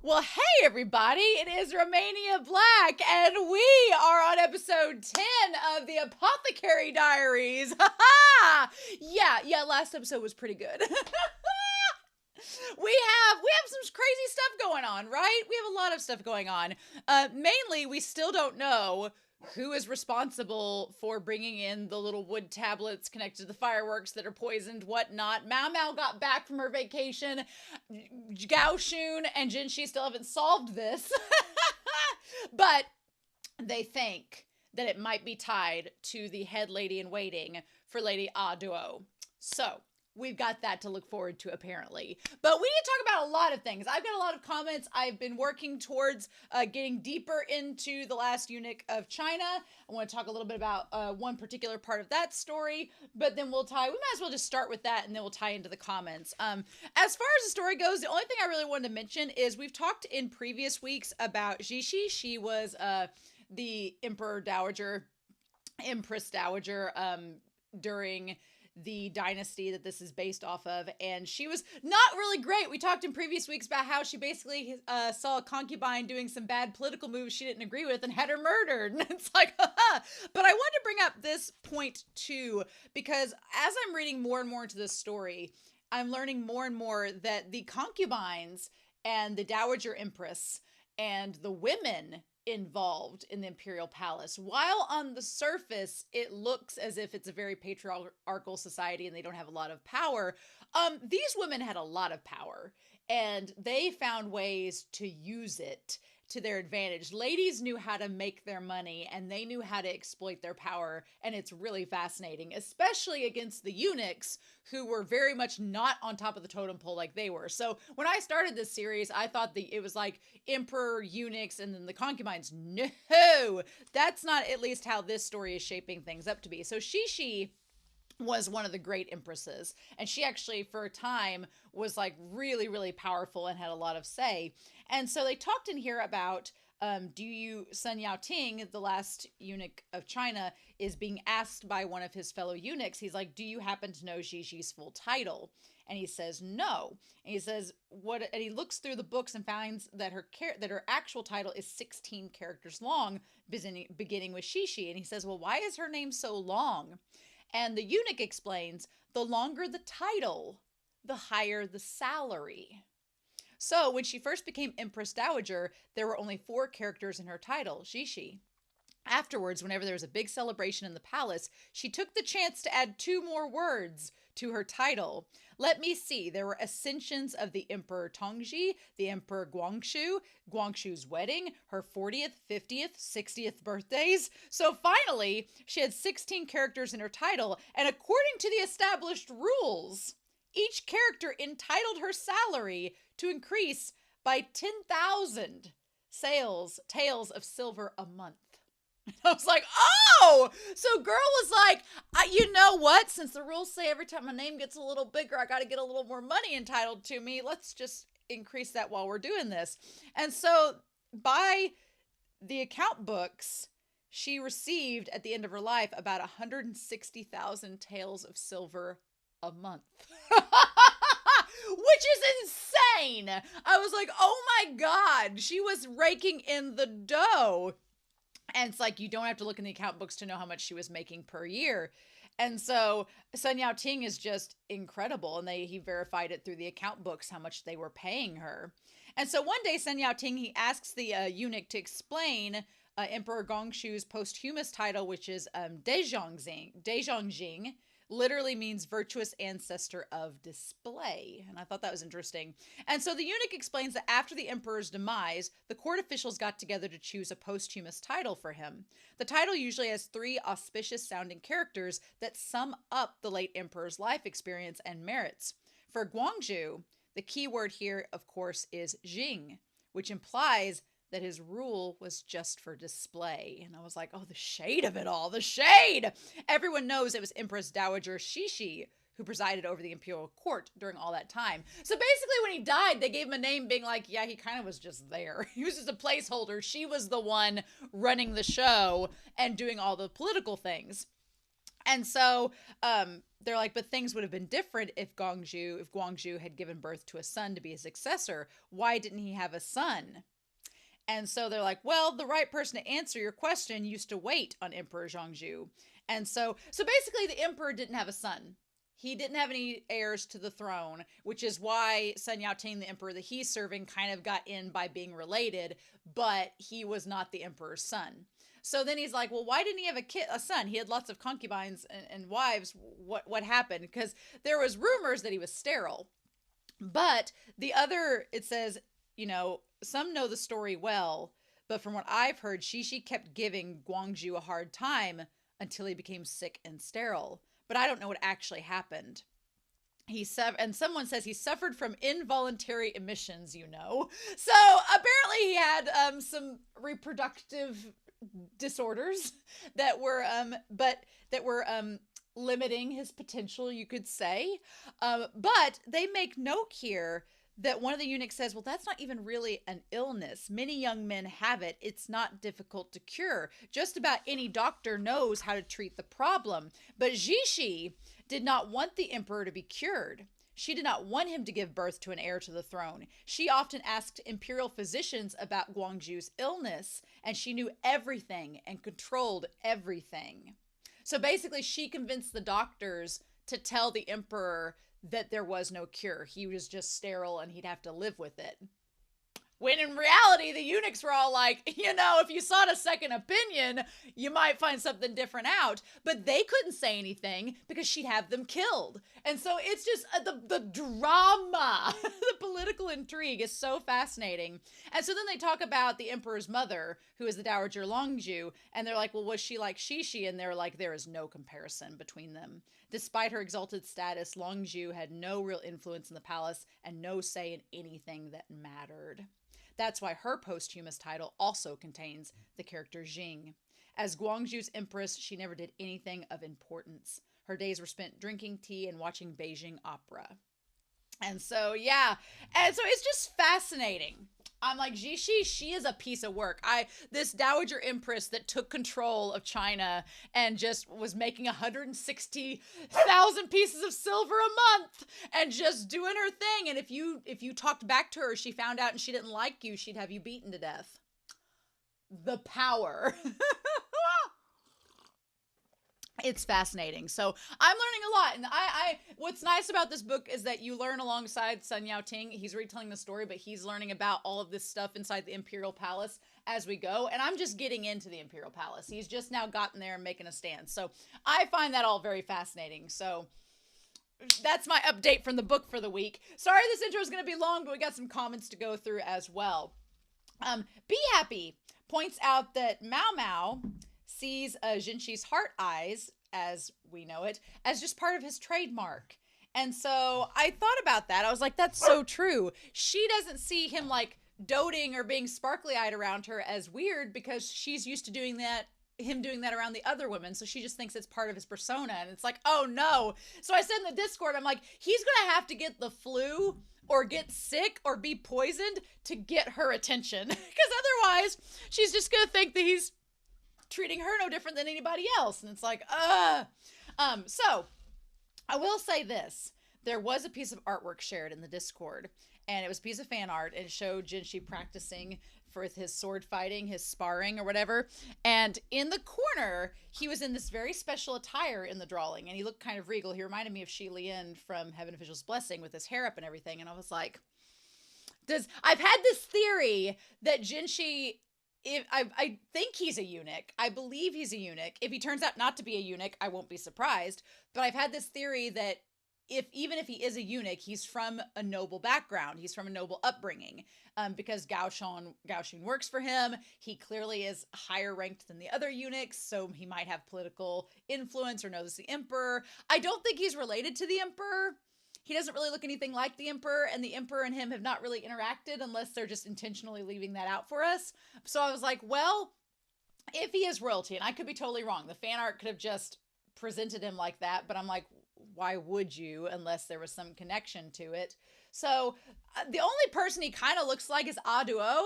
Well, hey everybody, it is Romania Black, and we are on episode 10 of the Apothecary Diaries. Yeah, last episode was pretty good. We have some crazy stuff going on, right? We have a lot of stuff going on. Mainly, we still don't know who is responsible for bringing in the little wood tablets connected to the fireworks that are poisoned, whatnot. MaoMao got back from her vacation. Gao Shun and Jinshi still haven't solved this. But they think that it might be tied to the head lady in waiting for Lady Aduo. So, we've got that to look forward to, apparently. But we need to talk about a lot of things. I've got a lot of comments. I've been working towards getting deeper into the last eunuch of China. I want to talk a little bit about one particular part of that story, but then we might as well just start with that, and then we'll tie into the comments. As far as the story goes, the only thing I really wanted to mention is we've talked in previous weeks about Jinshi. She was the Empress Dowager during the dynasty that this is based off of, and she was not really great. We talked in previous weeks about how she basically saw a concubine doing some bad political moves she didn't agree with and had her murdered. And it's like, haha. But I wanted to bring up this point too, because as I'm reading more and more into this story, I'm learning more and more that the concubines and the Dowager Empress and the women involved in the imperial palace, while on the surface it looks as if it's a very patriarchal society and they don't have a lot of power, these women had a lot of power, and they found ways to use it to their advantage. Ladies knew how to make their money, and they knew how to exploit their power, and it's really fascinating, especially against the eunuchs, who were very much not on top of the totem pole like they were. So when I started this series, I thought it was like emperor, eunuchs, and then the concubines. No, that's not at least how this story is shaping things up to be. So Jinshi was one of the great empresses, and she actually for a time was like really, really powerful and had a lot of say. And so they talked in here about Sun Yaoting, the last eunuch of China, is being asked by one of his fellow eunuchs. He's like, do you happen to know Jinxi's full title? And he says no. And he says what? And he looks through the books and finds that her actual title is 16 characters long, beginning with Jinshi. And he says, well, why is her name so long? And the eunuch explains, the longer the title, the higher the salary. So when she first became Empress Dowager, there were only 4 characters in her title, Jinshi. Afterwards, whenever there was a big celebration in the palace, she took the chance to add 2 more words to her title. Let me see. There were ascensions of the Emperor Tongji, the Emperor Guangxu, Guangxu's wedding, her 40th, 50th, 60th birthdays. So finally, she had 16 characters in her title, and according to the established rules, each character entitled her salary to increase by 10,000 taels of silver a month. I was like, oh, so girl was like, you know what? Since the rules say every time my name gets a little bigger, I got to get a little more money entitled to me. Let's just increase that while we're doing this. And so by the account books, she received at the end of her life about 160,000 taels of silver a month. Which is insane. I was like, oh my God, she was raking in the dough. And it's like, you don't have to look in the account books to know how much she was making per year. And so Sun Yaoting is just incredible. And he verified it through the account books, how much they were paying her. And so one day, Sun Yaoting, he asks the eunuch to explain Emperor Guangxu's posthumous title, which is Dezhongjing, literally means virtuous ancestor of display. And I thought that was interesting. And so the eunuch explains that after the emperor's demise, the court officials got together to choose a posthumous title for him. The title usually has 3 auspicious sounding characters that sum up the late emperor's life experience and merits. For Guangxu, the key word here, of course, is Jing, which implies that his rule was just for display. And I was like, oh, the shade of it all, the shade! Everyone knows it was Empress Dowager Jinshi who presided over the imperial court during all that time. So basically when he died, they gave him a name being like, yeah, he kind of was just there. He was just a placeholder. She was the one running the show and doing all the political things. And so they're like, but things would have been different if Guangzhou had given birth to a son to be his successor. Why didn't he have a son? And so they're like, well, the right person to answer your question used to wait on Emperor Zhongzhu. And so basically the emperor didn't have a son. He didn't have any heirs to the throne, which is why Sun Yat-ting, the emperor that he's serving, kind of got in by being related, but he was not the emperor's son. So then he's like, well, why didn't he have a son? He had lots of concubines and wives. What happened? Because there was rumors that he was sterile. But it says, some know the story well, but from what I've heard, Shishi kept giving Guangzhou a hard time until he became sick and sterile. But I don't know what actually happened. And someone says he suffered from involuntary emissions, So apparently he had some reproductive disorders that were limiting his potential, you could say. But they make note here that one of the eunuchs says, well, that's not even really an illness. Many young men have it. It's not difficult to cure. Just about any doctor knows how to treat the problem. But Jinshi did not want the emperor to be cured. She did not want him to give birth to an heir to the throne. She often asked imperial physicians about Guangzhou's illness, and she knew everything and controlled everything. So basically, she convinced the doctors to tell the emperor that there was no cure. He was just sterile and he'd have to live with it. When in reality, the eunuchs were all like, if you sought a second opinion, you might find something different out. But they couldn't say anything because she'd have them killed. And so it's just the drama, the political intrigue is so fascinating. And so then they talk about the emperor's mother, who is the Dowager Longzhu. And they're like, well, was she like Shishi? And they're like, there is no comparison between them. Despite her exalted status, Longzhu had no real influence in the palace and no say in anything that mattered. That's why her posthumous title also contains the character Jing. As Guangzhou's empress, she never did anything of importance. Her days were spent drinking tea and watching Beijing opera. And so, yeah. And so it's just fascinating. I'm like, Jinshi, she is a piece of work. This Dowager Empress that took control of China and just was making 160,000 pieces of silver a month and just doing her thing. And if you talked back to her, she found out and she didn't like you, she'd have you beaten to death. The power. It's fascinating. So I'm learning a lot. And what's nice about this book is that you learn alongside Sun Yat-ting. He's retelling the story, but he's learning about all of this stuff inside the Imperial Palace as we go. And I'm just getting into the Imperial Palace. He's just now gotten there and making a stand. So I find that all very fascinating. So that's my update from the book for the week. Sorry this intro is going to be long, but we got some comments to go through as well. Be Happy points out that MaoMao sees Jinshi's heart eyes, as we know it, as just part of his trademark. And so I thought about that. I was like, that's so true. She doesn't see him like doting or being sparkly eyed around her as weird because she's used to doing that, him doing that around the other women. So she just thinks it's part of his persona. And it's like, oh no. So I said in the Discord, I'm like, he's going to have to get the flu or get sick or be poisoned to get her attention. Because otherwise she's just going to think that he's treating her no different than anybody else. And it's like, so I will say this. There was a piece of artwork shared in the Discord, and it was a piece of fan art, and it showed Jinshi practicing for his sword fighting, his sparring or whatever. And in the corner, he was in this very special attire in the drawing, and he looked kind of regal. He reminded me of Shi Lian from Heaven Official's Blessing with his hair up and everything. And I was like, I've had this theory that Jinshi, I think he's a eunuch. I believe he's a eunuch. If he turns out not to be a eunuch, I won't be surprised. But I've had this theory that even if he is a eunuch, he's from a noble background. He's from a noble upbringing. Because Gao Xun works for him. He clearly is higher ranked than the other eunuchs, so he might have political influence or knows the emperor. I don't think he's related to the emperor. He doesn't really look anything like the emperor, and the emperor and him have not really interacted unless they're just intentionally leaving that out for us. So I was like, well, if he is royalty, and I could be totally wrong. The fan art could have just presented him like that, but I'm like, why would you unless there was some connection to it? So the only person he kind of looks like is Aduo.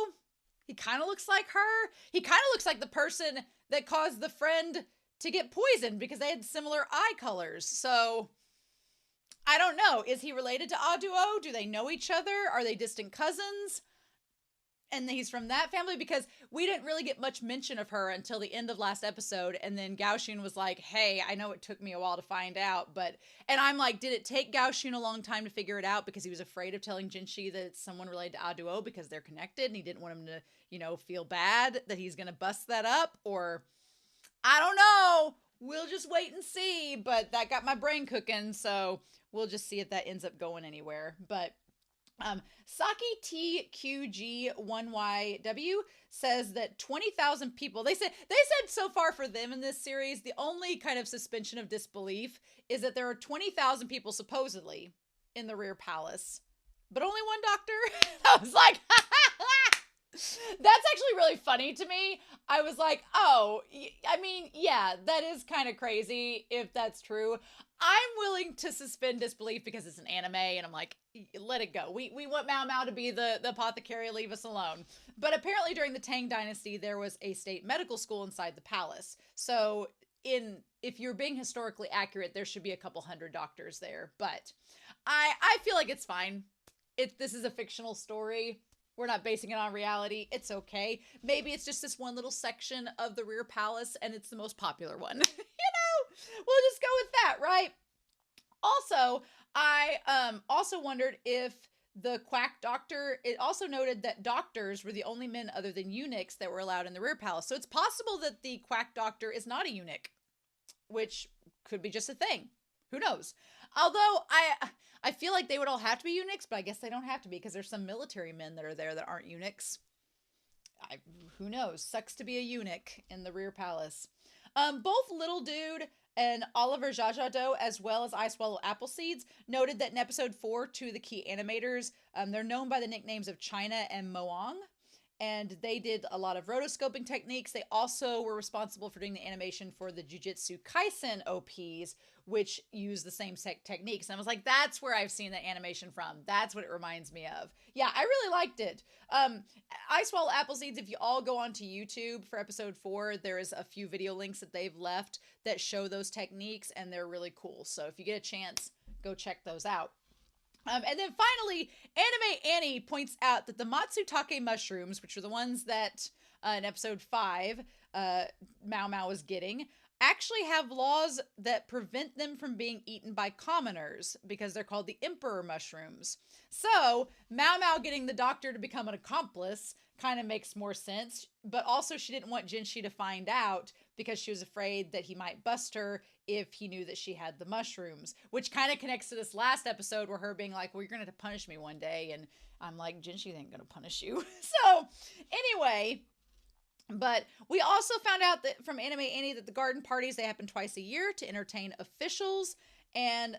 He kind of looks like her. He kind of looks like the person that caused the friend to get poisoned because they had similar eye colors. So I don't know. Is he related to Aduo? Do they know each other? Are they distant cousins? And he's from that family, because we didn't really get much mention of her until the end of last episode. And then Gaoxun was like, hey, I know it took me a while to find out, but, and I'm like, did it take Gaoxun a long time to figure it out because he was afraid of telling Jinshi that it's someone related to Aduo because they're connected and he didn't want him to, you know, feel bad that he's going to bust that up? Or I don't know. We'll just wait and see, but that got my brain cooking. So we'll just see if that ends up going anywhere. But Saki TQG1YW says that 20,000 people, they said so far for them in this series, the only kind of suspension of disbelief is that there are 20,000 people supposedly in the rear palace, but only one doctor. I was like, that's actually really funny to me. I was like, oh, I mean, yeah, that is kind of crazy if that's true. I'm willing to suspend disbelief because it's an anime, and I'm like, let it go. We want MaoMao to be the apothecary, leave us alone. But apparently during the Tang Dynasty, there was a state medical school inside the palace. So if you're being historically accurate, there should be a couple hundred doctors there. But I feel like it's fine. This is a fictional story. We're not basing it on reality. It's okay. Maybe it's just this one little section of the rear palace and it's the most popular one. We'll just go with that, right? Also, I also wondered if the quack doctor, it also noted that doctors were the only men other than eunuchs that were allowed in the rear palace. So it's possible that the quack doctor is not a eunuch, which could be just a thing. Who knows? Although I feel like they would all have to be eunuchs, but I guess they don't have to be because there's some military men that are there that aren't eunuchs. Who knows? Sucks to be a eunuch in the rear palace. Both Little Dude and Oliver Jajado, as well as I Swallow Apple Seeds, noted that in episode 4, two of the key animators, they're known by the nicknames of China and Moang, and they did a lot of rotoscoping techniques. They also were responsible for doing the animation for the Jujutsu Kaisen OPs, which use the same techniques. And I was like, that's where I've seen the animation from. That's what it reminds me of. Yeah, I really liked it. I Swallow Apple Seeds, if you all go onto YouTube for episode 4, there is a few video links that they've left that show those techniques, and they're really cool. So if you get a chance, go check those out. And then finally, Anime Annie points out that the Matsutake mushrooms, which are the ones that in episode 5, MaoMao was getting, actually have laws that prevent them from being eaten by commoners because they're called the emperor mushrooms. So MaoMao getting the doctor to become an accomplice kind of makes more sense, but also she didn't want Jinshi to find out because she was afraid that he might bust her if he knew that she had the mushrooms, which kind of connects to this last episode where her being like, well, you're going to punish me one day. And I'm like, Jinshi ain't going to punish you. So anyway, but we also found out that from Anime Annie that the garden parties, they happen twice a year to entertain officials. And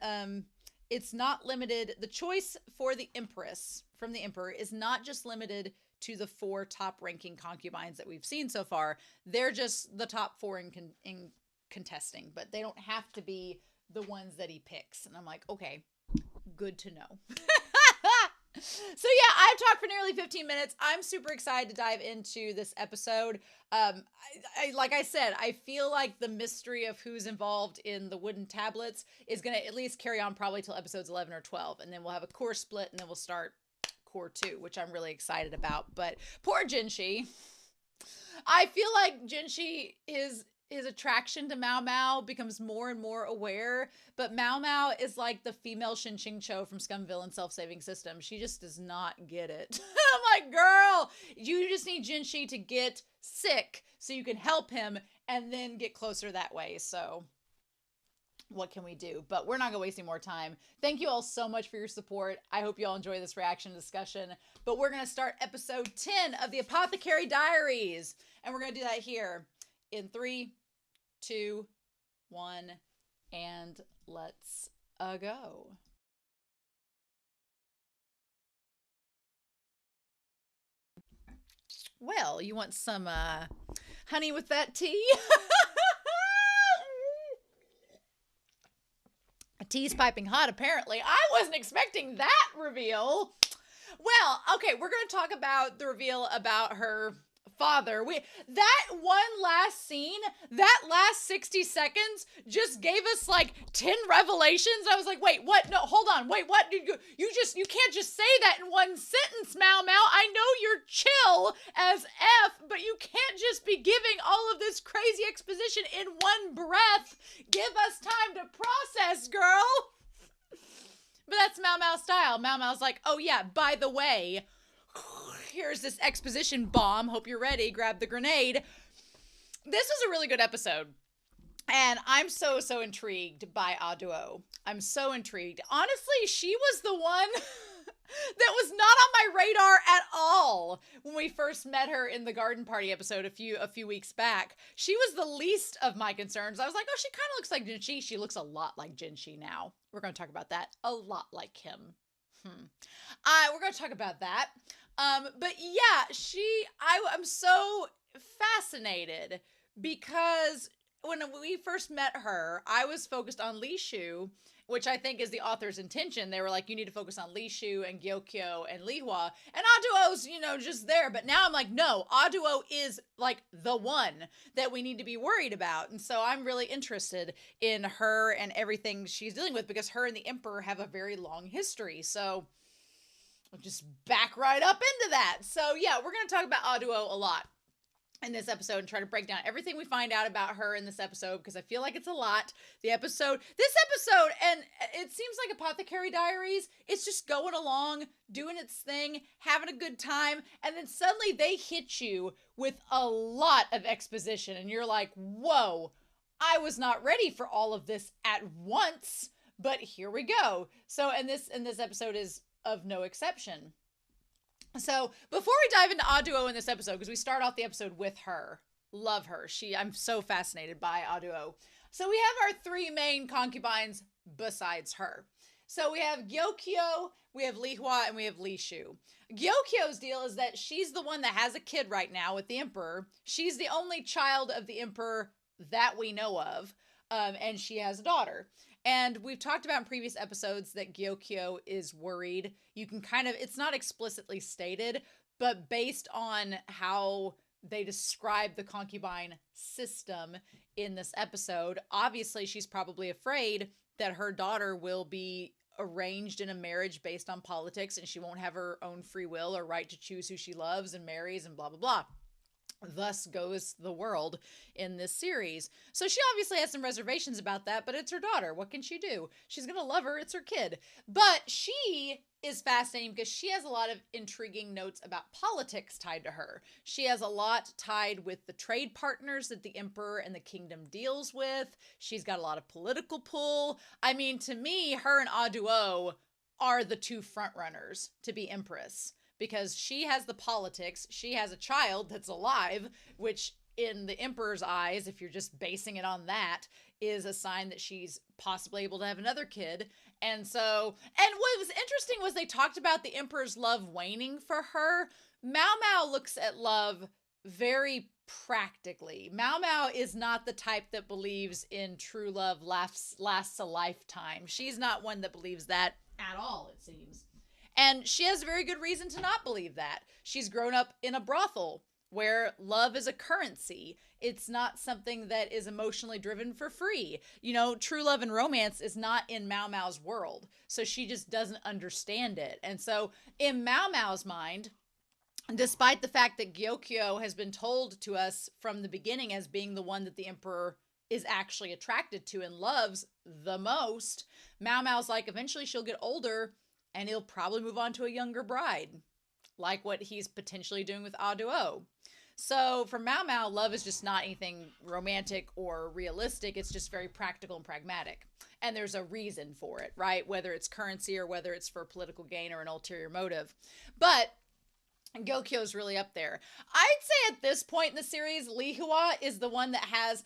it's not limited. The choice for the Empress from the Emperor is not just limited to the 4 top ranking concubines that we've seen so far. They're just the top 4 in contesting, but they don't have to be the ones that he picks. And I'm like, okay, good to know. So yeah, I've talked for nearly 15 minutes. I'm super excited to dive into this episode. Like I said, I feel like the mystery of who's involved in the wooden tablets is going to at least carry on probably till episodes 11 or 12. And then we'll have a core split and then we'll start core 2, which I'm really excited about. But poor Jinshi. I feel like Jinshi his attraction to MaoMao becomes more and more aware, but MaoMao is like the female Shin Cho from Scumville and Self-Saving System. She just does not get it. I'm like, girl, you just need Jinshi to get sick so you can help him and then get closer that way. So what can we do? But we're not going to waste any more time. Thank you all so much for your support. I hope you all enjoy this reaction discussion. But we're going to start episode 10 of the Apothecary Diaries. And we're going to do that here in 3, 2, 1, and let's go. Well, you want some honey with that tea? Tea's piping hot, apparently. I wasn't expecting that reveal. Well, okay, we're going to talk about the reveal about her father. That one last scene, that last 60 seconds just gave us like 10 revelations. I was like, wait, what? No, hold on. Wait, what? You can't just say that in one sentence, MaoMao. I know you're chill as F, but you can't just be giving all of this crazy exposition in one breath. Give us time to process, girl. But that's MaoMao style. MaoMao's like, oh yeah, by the way, here's this exposition bomb. Hope you're ready. Grab the grenade. This was a really good episode. And I'm so intrigued by Aduo. I'm so intrigued. Honestly, she was the one that was not on my radar at all when we first met her in the garden party episode a few weeks back. She was the least of my concerns. I was like, oh, she kind of looks like Jinshi. She looks a lot like Jinshi now. We're going to talk about that. A lot like him. We're going to talk about that. But yeah, I'm so fascinated because when we first met her, I was focused on Lishu, which I think is the author's intention. They were like, you need to focus on Lishu and Gyokyo and Lihua, and Aduo's, just there. But now I'm like, no, Aduo is like the one that we need to be worried about. And so I'm really interested in her and everything she's dealing with because her and the Emperor have a very long history. So I'll just back right up into that. So yeah, we're going to talk about Aduo a lot in this episode and try to break down everything we find out about her in this episode because I feel like it's a lot. This episode, and it seems like Apothecary Diaries, it's just going along, doing its thing, having a good time, and then suddenly they hit you with a lot of exposition and you're like, whoa, I was not ready for all of this at once, but here we go. So, and this episode is of no exception. So before we dive into Aduo in this episode, because we start off the episode with her, love her. I'm so fascinated by Aduo. So we have our three main concubines besides her. So we have Gyokyo, we have Lihua, and we have Lishu. Gyokyo's deal is that she's the one that has a kid right now with the Emperor. She's the only child of the Emperor that we know of, and she has a daughter. And we've talked about in previous episodes that Gyokyo is worried. You can it's not explicitly stated, but based on how they describe the concubine system in this episode, obviously she's probably afraid that her daughter will be arranged in a marriage based on politics and she won't have her own free will or right to choose who she loves and marries and blah, blah, blah. Thus goes the world in this series. So she obviously has some reservations about that, but it's her daughter. What can she do? She's going to love her. It's her kid. But she is fascinating because she has a lot of intriguing notes about politics tied to her. She has a lot tied with the trade partners that the Emperor and the kingdom deals with. She's got a lot of political pull. I mean, to me, her and Aduo are the two front runners to be Empress. Because she has the politics, she has a child that's alive, which in the Emperor's eyes, if you're just basing it on that, is a sign that she's possibly able to have another kid. And what was interesting was they talked about the Emperor's love waning for her. MaoMao looks at love very practically. MaoMao is not the type that believes in true love lasts a lifetime. She's not one that believes that at all, it seems. And she has very good reason to not believe that. She's grown up in a brothel where love is a currency. It's not something that is emotionally driven for free. True love and romance is not in MaoMao's world. So she just doesn't understand it. And so in MaoMao's mind, despite the fact that Gyokyo has been told to us from the beginning as being the one that the Emperor is actually attracted to and loves the most, MaoMao's like, eventually she'll get older and he'll probably move on to a younger bride, like what he's potentially doing with Aduo. So for MaoMao, love is just not anything romantic or realistic. It's just very practical and pragmatic. And there's a reason for it, right? Whether it's currency or whether it's for political gain or an ulterior motive. But Gyokyo's really up there. I'd say at this point in the series, Lihua is the one that has...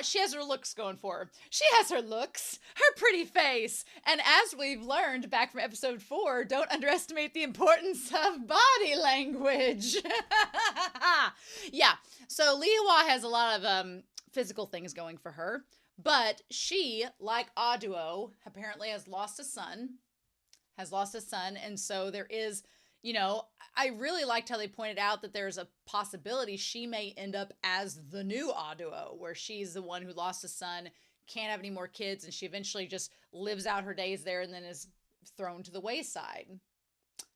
she has her looks going for her. She has her looks, her pretty face. And as we've learned back from episode 4, don't underestimate the importance of body language. Yeah, so Lihua has a lot of physical things going for her. But she, like Aduo, apparently has lost a son. And so there is... you know, I really liked how they pointed out that there's a possibility she may end up as the new Aduo, where she's the one who lost a son, can't have any more kids, and she eventually just lives out her days there and then is thrown to the wayside.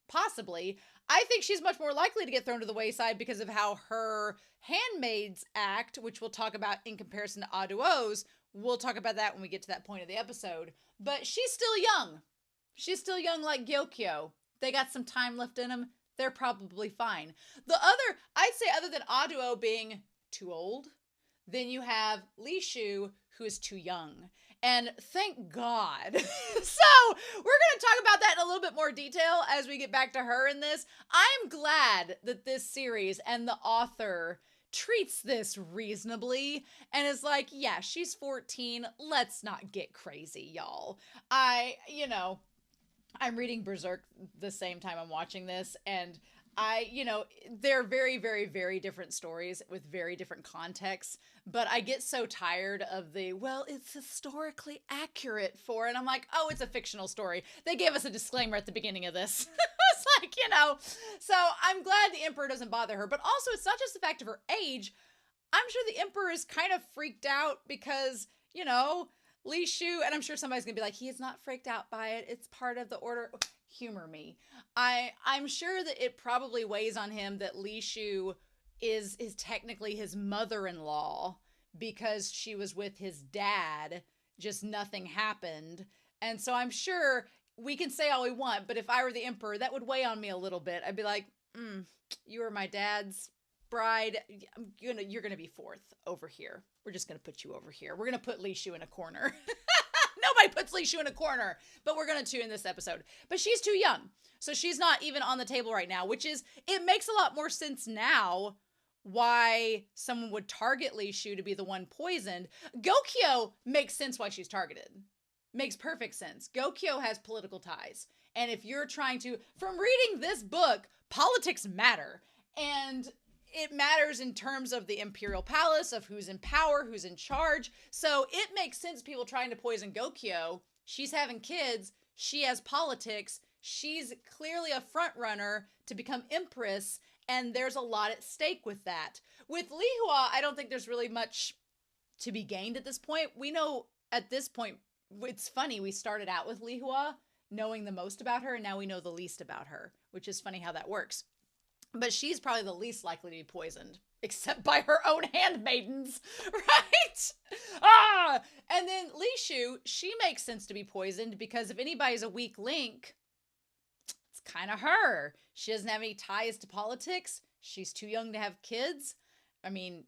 Possibly. I think she's much more likely to get thrown to the wayside because of how her handmaids act, which we'll talk about in comparison to Aduo's. We'll talk about that when we get to that point of the episode. But she's still young. She's still young like Gyokyo. They got some time left in them. They're probably fine. I'd say other than Aduo being too old, then you have Lishu, who is too young. And thank God. So we're going to talk about that in a little bit more detail as we get back to her in this. I'm glad that this series and the author treats this reasonably and is like, yeah, she's 14. Let's not get crazy, y'all. I'm reading Berserk the same time I'm watching this, and they're very, very, very different stories with very different contexts, but I get so tired of it's historically accurate and I'm like, oh, it's a fictional story. They gave us a disclaimer at the beginning of this. It's like, so I'm glad the Emperor doesn't bother her, but also it's not just the fact of her age. I'm sure the Emperor is kind of freaked out because, Lishu, and I'm sure somebody's gonna be like, he is not freaked out by it. It's part of the order. Humor me. I'm sure that it probably weighs on him that Lishu is technically his mother-in-law because she was with his dad, just nothing happened. And so I'm sure we can say all we want, but if I were the Emperor, that would weigh on me a little bit. I'd be like, you were my dad's bride. You're gonna be fourth over here. We're just gonna put you over here. We're gonna put Lishu in a corner. Nobody puts Lishu in a corner, but we're gonna in this episode. But she's too young, so she's not even on the table right now, it makes a lot more sense now why someone would target Lishu to be the one poisoned. Gokyo makes sense why she's targeted. Makes perfect sense. Gokyo has political ties, and if you're trying to, from reading this book, politics matter, and it matters in terms of the imperial palace, of who's in power, who's in charge. So it makes sense people trying to poison Gokyo. She's having kids. She has politics. She's clearly a front runner to become empress. And there's a lot at stake with that. With Lihua, I don't think there's really much to be gained at this point. We know at this point, it's funny. We started out with Lihua knowing the most about her, and now we know the least about her, which is funny how that works. But she's probably the least likely to be poisoned, except by her own handmaidens, right? And then Lishu, she makes sense to be poisoned because if anybody's a weak link, it's kind of her. She doesn't have any ties to politics. She's too young to have kids. I mean,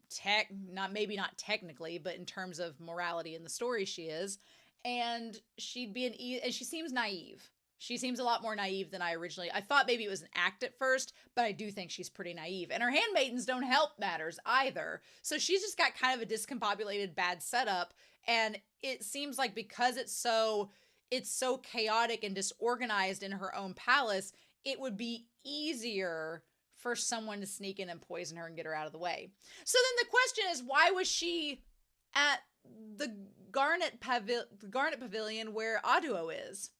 maybe not technically, but in terms of morality in the story, she is. And she'd be and she seems naive. She seems a lot more naive than I thought maybe it was an act at first, but I do think she's pretty naive. And her handmaidens don't help matters either. So she's just got kind of a discombobulated bad setup. And it seems like because it's so chaotic and disorganized in her own palace, it would be easier for someone to sneak in and poison her and get her out of the way. So then the question is, why was she at the Garnet Pavilion where Aduo is?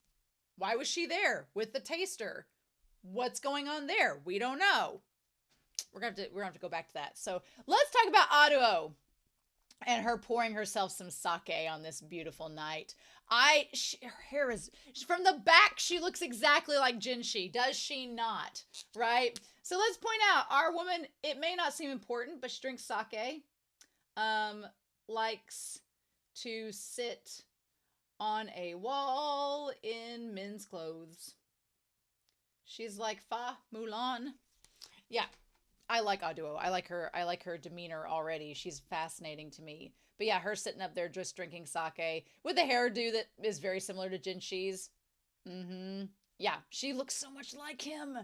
Why was she there with the taster? What's going on there? We don't know. We're gonna have to go back to that. So let's talk about Aduo and her pouring herself some sake on this beautiful night. Her hair is from the back. She looks exactly like Jinshi, does she not? Right. So let's point out our woman. It may not seem important, but she drinks sake. Likes to sit on a wall in men's clothes. She's like Fa Mulan. Yeah, I like Aduo. I like her demeanor already. She's fascinating to me. But yeah, her sitting up there just drinking sake with a hairdo that is very similar to Jinshi's. Yeah, she looks so much like him.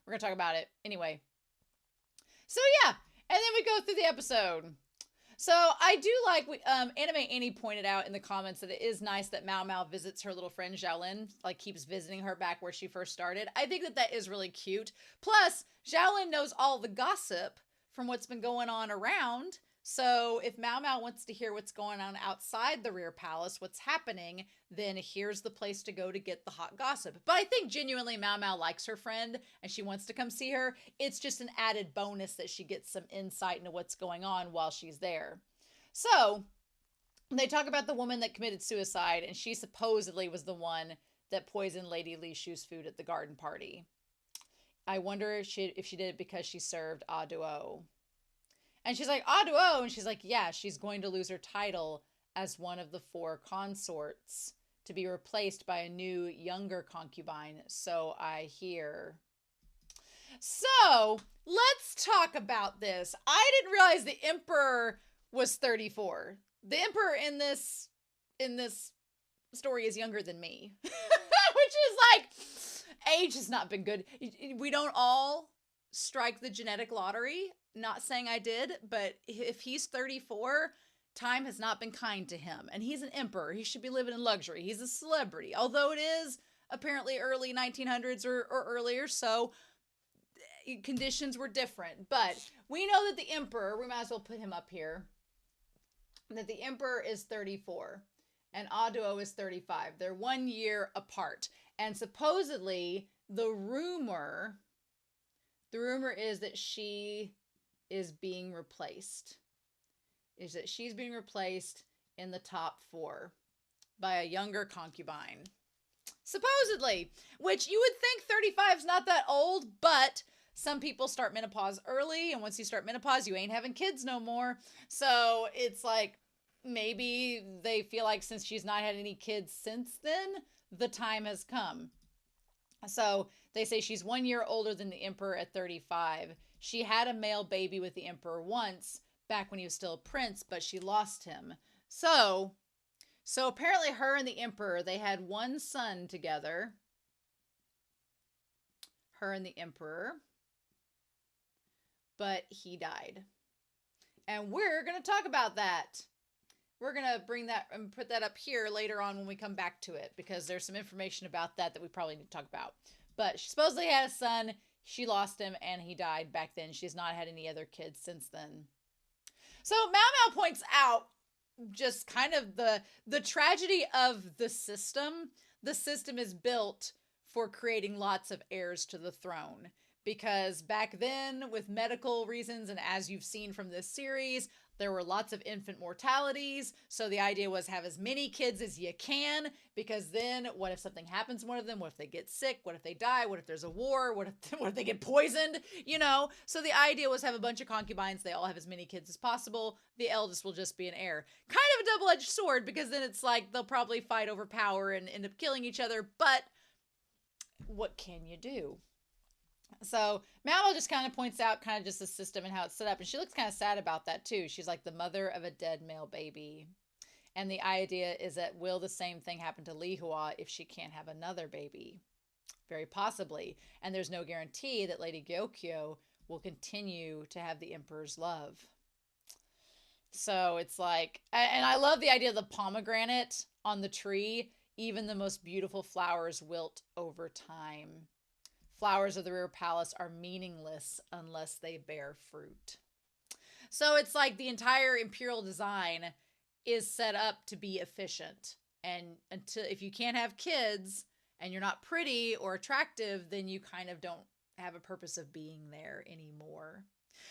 We're gonna talk about it anyway. So yeah, and then we go through the episode. So I do like, Anime Annie pointed out in the comments that it is nice that MaoMao visits her little friend Xiaolin, like keeps visiting her back where she first started. I think that is really cute. Plus, Xiaolin knows all the gossip from what's been going on around. So if MaoMao wants to hear what's going on outside the rear palace, what's happening, then here's the place to go to get the hot gossip. But I think genuinely MaoMao likes her friend and she wants to come see her. It's just an added bonus that she gets some insight into what's going on while she's there. So they talk about the woman that committed suicide, and she supposedly was the one that poisoned Lady Lishu's food at the garden party. I wonder if she did it because she served Aduo. And she's like, Aduo? And she's like, yeah, she's going to lose her title as one of the 4 consorts to be replaced by a new, younger concubine. So I hear. So let's talk about this. I didn't realize the emperor was 34. The emperor in this story is younger than me, which is like, age has not been good. We don't all strike the genetic lottery. Not saying I did, but if he's 34, time has not been kind to him. And he's an emperor. He should be living in luxury. He's a celebrity, although it is apparently early 1900s or earlier, so conditions were different. But we know that the emperor, we might as well put him up here, that the emperor is 34 and Aduo is 35. They're 1 year apart. And supposedly the rumor is that she is being replaced. Is that she's being replaced in the top 4 by a younger concubine. Supposedly, which you would think 35 is not that old, but some people start menopause early, and once you start menopause, you ain't having kids no more. So it's like, maybe they feel like since she's not had any kids since then, the time has come. So they say she's 1 year older than the emperor at 35. She had a male baby with the emperor once, back when he was still a prince, but she lost him. So apparently her and the emperor, they had 1 son together. Her and the emperor. But he died. And we're going to talk about that. We're going to bring that and put that up here later on when we come back to it, because there's some information about that we probably need to talk about. But she supposedly had a son. She lost him and he died back then. She's not had any other kids since then. So MaoMao points out just kind of the tragedy of the system. The system is built for creating lots of heirs to the throne. Because back then, with medical reasons, and as you've seen from this series, there were lots of infant mortalities. So the idea was have as many kids as you can, because then what if something happens to one of them? What if they get sick? What if they die? What if there's a war? What if they get poisoned? You know? So the idea was have a bunch of concubines. They all have as many kids as possible. The eldest will just be an heir. Kind of a double-edged sword, because then it's like they'll probably fight over power and end up killing each other. But what can you do? So MaoMao just kind of points out kind of just the system and how it's set up. And she looks kind of sad about that too. She's like the mother of a dead male baby. And the idea is that will the same thing happen to Li Hua if she can't have another baby? Very possibly. And there's no guarantee that Lady Gyokyo will continue to have the emperor's love. So it's like, and I love the idea of the pomegranate on the tree. Even the most beautiful flowers wilt over time. Flowers of the rear palace are meaningless unless they bear fruit. So it's like the entire imperial design is set up to be efficient. And until if you can't have kids and you're not pretty or attractive, then you kind of don't have a purpose of being there anymore.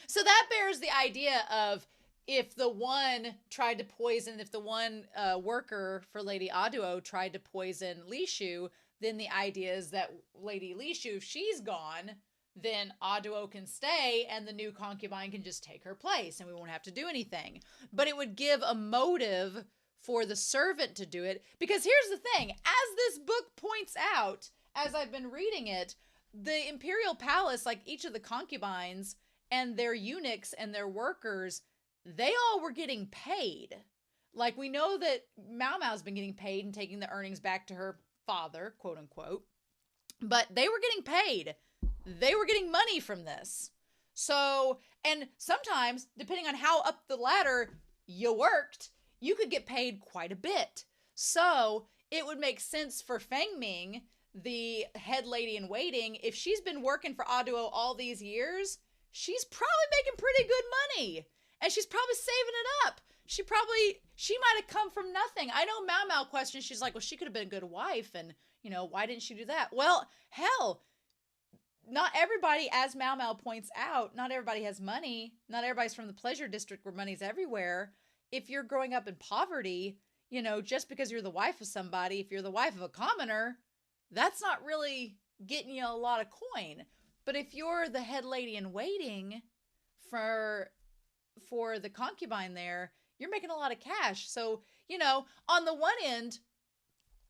So that bears the idea of if the one tried to poison, if the one worker for Lady Aduo tried to poison Lishu, then the idea is that Lady Lishu, if she's gone, then Aduo can stay and the new concubine can just take her place and we won't have to do anything. But it would give a motive for the servant to do it. Because here's the thing, as this book points out, as I've been reading it, the imperial palace, like each of the concubines and their eunuchs and their workers, they all were getting paid. Like we know that MaoMao's been getting paid and taking the earnings back to her father, quote unquote, but they were getting paid. They were getting money from this. So, and sometimes, depending on how up the ladder you worked, you could get paid quite a bit. So, it would make sense for Feng Ming, the head lady in waiting, if she's been working for Aduo all these years, she's probably making pretty good money. And she's probably saving it up. She might have come from nothing. I know MaoMao questions. She's like, well, she could have been a good wife. And, why didn't she do that? Well, hell, not everybody, as MaoMao points out, not everybody has money. Not everybody's from the pleasure district where money's everywhere. If you're growing up in poverty, just because you're the wife of somebody, if you're the wife of a commoner, that's not really getting you a lot of coin. But if you're the head lady in waiting for the concubine there, you're making a lot of cash. So, on the one end,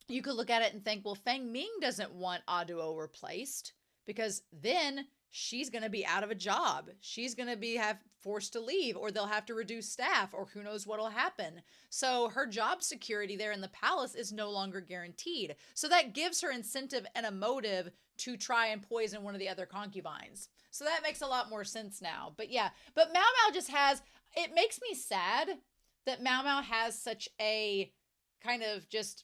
you could look at it and think, well, Feng Ming doesn't want Aduo replaced because then she's going to be out of a job. She's going to be forced to leave, or they'll have to reduce staff, or who knows what'll happen. So her job security there in the palace is no longer guaranteed. So that gives her incentive and a motive to try and poison one of the other concubines. So that makes a lot more sense now. But yeah, but MaoMao just has, it makes me sad that MaoMao has such a kind of just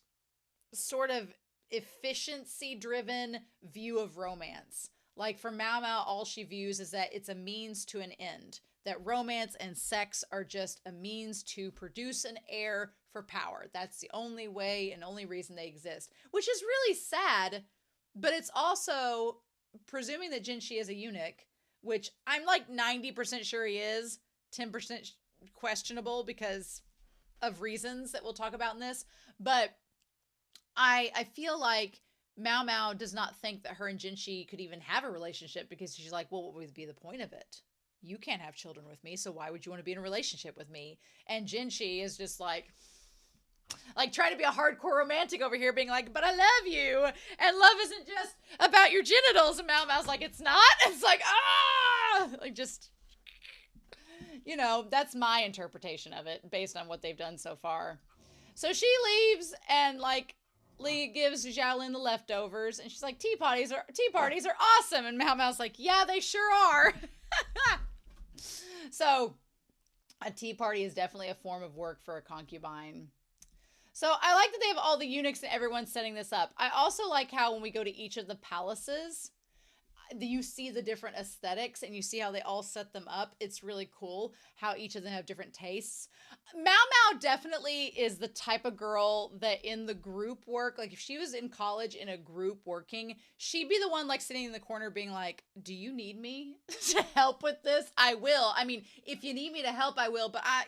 sort of efficiency-driven view of romance. Like for MaoMao, all she views is that it's a means to an end. That romance and sex are just a means to produce an heir for power. That's the only way and only reason they exist. Which is really sad, but it's also, presuming that Jinshi is a eunuch, which I'm like 90% sure he is, 10% questionable because of reasons that we'll talk about in this. But I feel like MaoMao does not think that her and Jinshi could even have a relationship because she's like, well, what would be the point of it? You can't have children with me, so why would you want to be in a relationship with me? And Jinshi is just like trying to be a hardcore romantic over here, being like, but I love you, and love isn't just about your genitals. And MaoMao's like, it's not? It's like, like just, that's my interpretation of it based on what they've done so far. So she leaves, and Lee gives Xiaolin the leftovers, and she's like, tea parties are awesome. And MaoMao's like, yeah, they sure are. So a tea party is definitely a form of work for a concubine. So I like that they have all the eunuchs and everyone setting this up. I also like how when we go to each of the palaces, you see the different aesthetics and you see how they all set them up. It's really cool how each of them have different tastes. MaoMao definitely is the type of girl that in the group work, like if she was in college in a group working, she'd be the one sitting in the corner being like, do you need me to help with this? I will. I mean, if you need me to help, I will, but I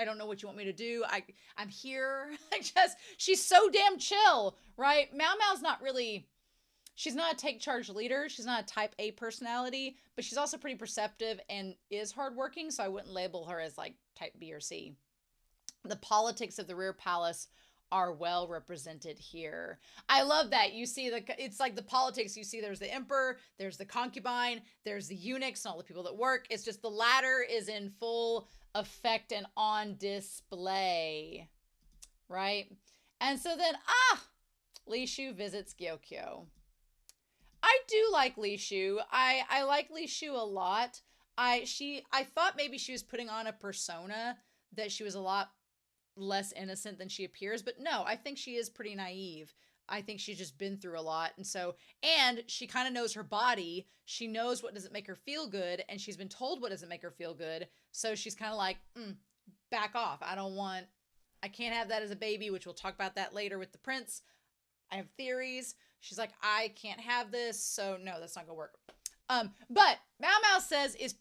don't know what you want me to do. I'm here. She's so damn chill, right? MaoMao's not really, she's not a take charge leader. She's not a type A personality, but she's also pretty perceptive and is hardworking. So I wouldn't label her as type B or C. The politics of the rear palace are well represented here. I love that. You see it's like the politics. You see there's the emperor, there's the concubine, there's the eunuchs and all the people that work. It's just the ladder is in full effect and on display, right? And so then, Lishu visits Gyokyo. I do like Lishu. I like Lishu a lot. I thought maybe she was putting on a persona that she was a lot less innocent than she appears, but no, I think she is pretty naive. I think she's just been through a lot, and she kind of knows her body. She knows what doesn't make her feel good, and she's been told what doesn't make her feel good, so she's kind of like, back off. I can't have that as a baby, which we'll talk about that later with the prince. I have theories. She's like, I can't have this, so no, that's not gonna work. But MaoMao says is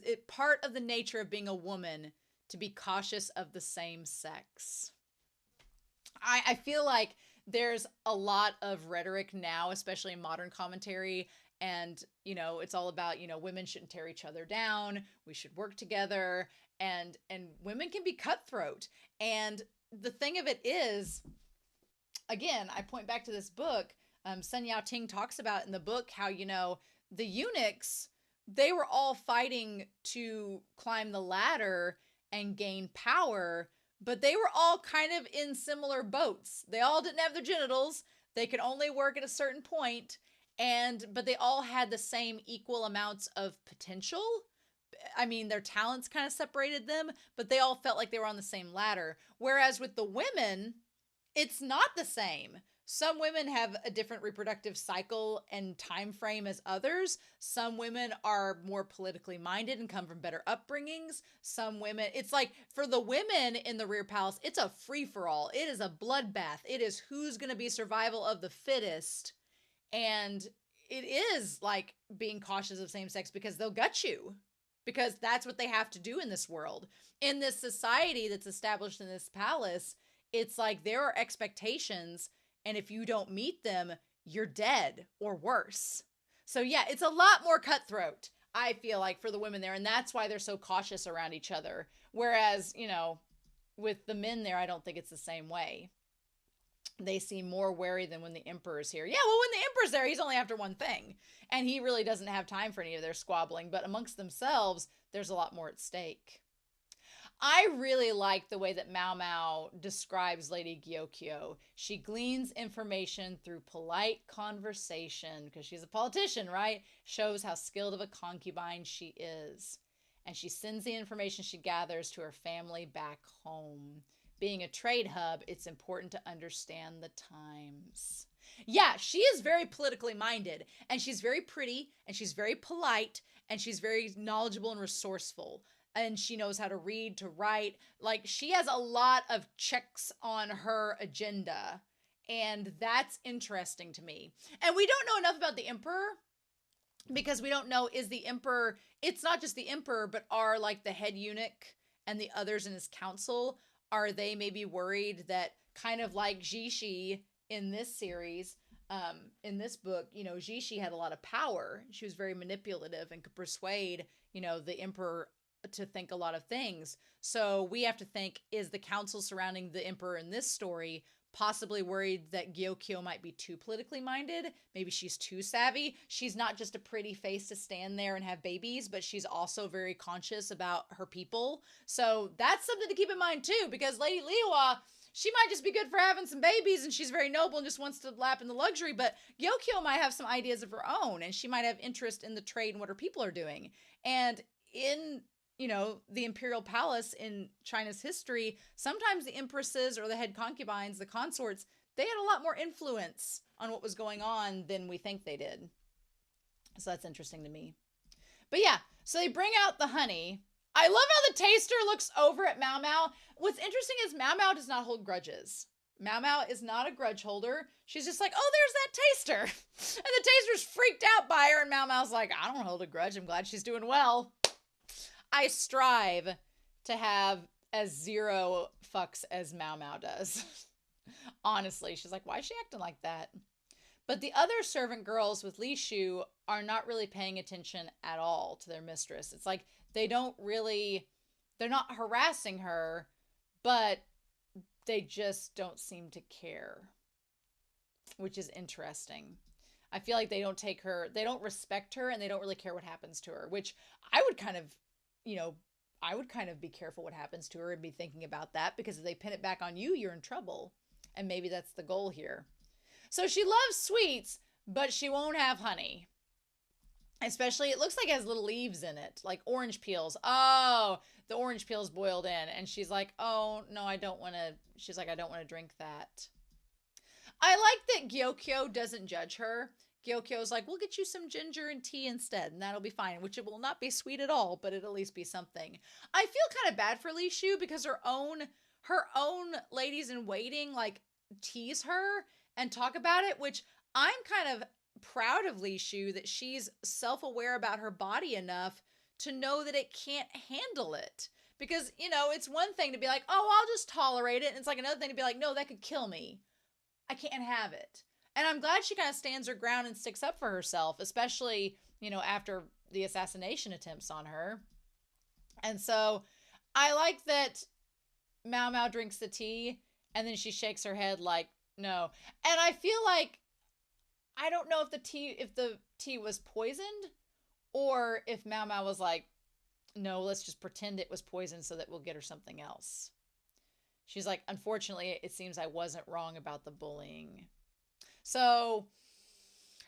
it part of the nature of being a woman to be cautious of the same sex. I feel like there's a lot of rhetoric now, especially in modern commentary, and it's all about women shouldn't tear each other down. We should work together, and women can be cutthroat. And the thing of it is, again, I point back to this book. Sun Yao Ting talks about in the book how, the eunuchs, they were all fighting to climb the ladder and gain power, but they were all kind of in similar boats. They all didn't have their genitals. They could only work at a certain point, but they all had the same equal amounts of potential. I mean, their talents kind of separated them, but they all felt like they were on the same ladder. Whereas with the women, it's not the same. some women have a different reproductive cycle and time frame as others. Some women are more politically minded and come from better upbringings. Some women, it's like for the women in the rear palace, it's a free-for-all. It is a bloodbath. It is who's going to be survival of the fittest. And it is like being cautious of same sex because they'll gut you, because that's what they have to do in this world. In this society that's established in this palace, it's like there are expectations, and if you don't meet them, you're dead or worse. So yeah, it's a lot more cutthroat, I feel like, for the women there, and that's why they're so cautious around each other. Whereas, you know, with the men there, I don't think it's the same way. They seem more wary than when the emperor's here. Yeah, well, when the emperor's there, he's only after one thing, and he really doesn't have time for any of their squabbling, but amongst themselves, there's a lot more at stake. I really like the way that MaoMao describes Lady Gyokyo. She gleans information through polite conversation, because she's a politician, right? Shows how skilled of a concubine she is. And she sends the information she gathers to her family back home. Being a trade hub, it's important to understand the times. Yeah, she is very politically minded, and she's very pretty, and she's very polite, and she's very knowledgeable and resourceful. And she knows how to read, to write. Like, she has a lot of checks on her agenda, and that's interesting to me. And we don't know enough about the emperor, because we don't know, is the emperor, it's not just the emperor, but are like the head eunuch and the others in his council, are they maybe worried that, kind of like Jinshi in this series, in this book, you know, Jinshi had a lot of power. She was very manipulative and could persuade, you know, the emperor to think a lot of things. So we have to think, is the council surrounding the emperor in this story possibly worried that Gyokyo might be too politically minded? Maybe she's too savvy. She's not just a pretty face to stand there and have babies, but she's also very conscious about her people. So that's something to keep in mind too, because Lady Liwa, she might just be good for having some babies, and she's very noble and just wants to lap in the luxury, but Gyokyo might have some ideas of her own, and she might have interest in the trade and what her people are doing. And in, you know, the imperial palace in China's history, sometimes the empresses or the head concubines, the consorts, they had a lot more influence on what was going on than we think they did. So that's interesting to me. But yeah, so they bring out the honey. I love how the taster looks over at MaoMao. What's interesting is MaoMao does not hold grudges. MaoMao is not a grudge holder. She's just like, oh, there's that taster. And the taster's freaked out by her, and MaoMao's like, I don't hold a grudge. I'm glad she's doing well. I strive to have as zero fucks as MaoMao does. Honestly, she's like, why is she acting like that? But the other servant girls with Lishu are not really paying attention at all to their mistress. It's like they're not harassing her, but they just don't seem to care, which is interesting. I feel like they don't respect her, and they don't really care what happens to her, which I would kind of, you know, I would kind of be careful what happens to her and be thinking about that, because if they pin it back on you, you're in trouble. And maybe that's the goal here. So she loves sweets, but she won't have honey. Especially, it looks like it has little leaves in it, like orange peels. Oh, the orange peel's boiled in. And she's like, oh, no, I don't want to drink that. I like that Gyokyo doesn't judge her. Gyokyo's like, we'll get you some ginger and tea instead, and that'll be fine, which it will not be sweet at all, but it'll at least be something. I feel kind of bad for Lishu, because her own ladies in waiting, like, tease her and talk about it, which I'm kind of proud of Lishu, that she's self-aware about her body enough to know that it can't handle it. Because, you know, it's one thing to be like, oh, I'll just tolerate it, and it's like another thing to be like, no, that could kill me. I can't have it. And I'm glad she kind of stands her ground and sticks up for herself, especially, you know, after the assassination attempts on her. And so I like that MaoMao drinks the tea, and then she shakes her head like, no. And I feel like, I don't know if the tea was poisoned, or if MaoMao was like, no, let's just pretend it was poisoned so that we'll get her something else. She's like, unfortunately, it seems I wasn't wrong about the bullying. So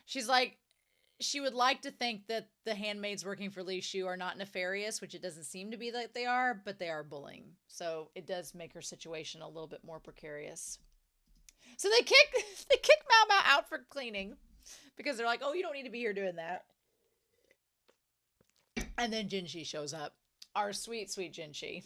she's like, she would like to think that the handmaids working for Lishu are not nefarious, which it doesn't seem to be that they are, but they are bullying. So it does make her situation a little bit more precarious. So they kick Mao Mao out for cleaning because they're like, oh, you don't need to be here doing that. And then Jinshi shows up. Our sweet, sweet Jinshi.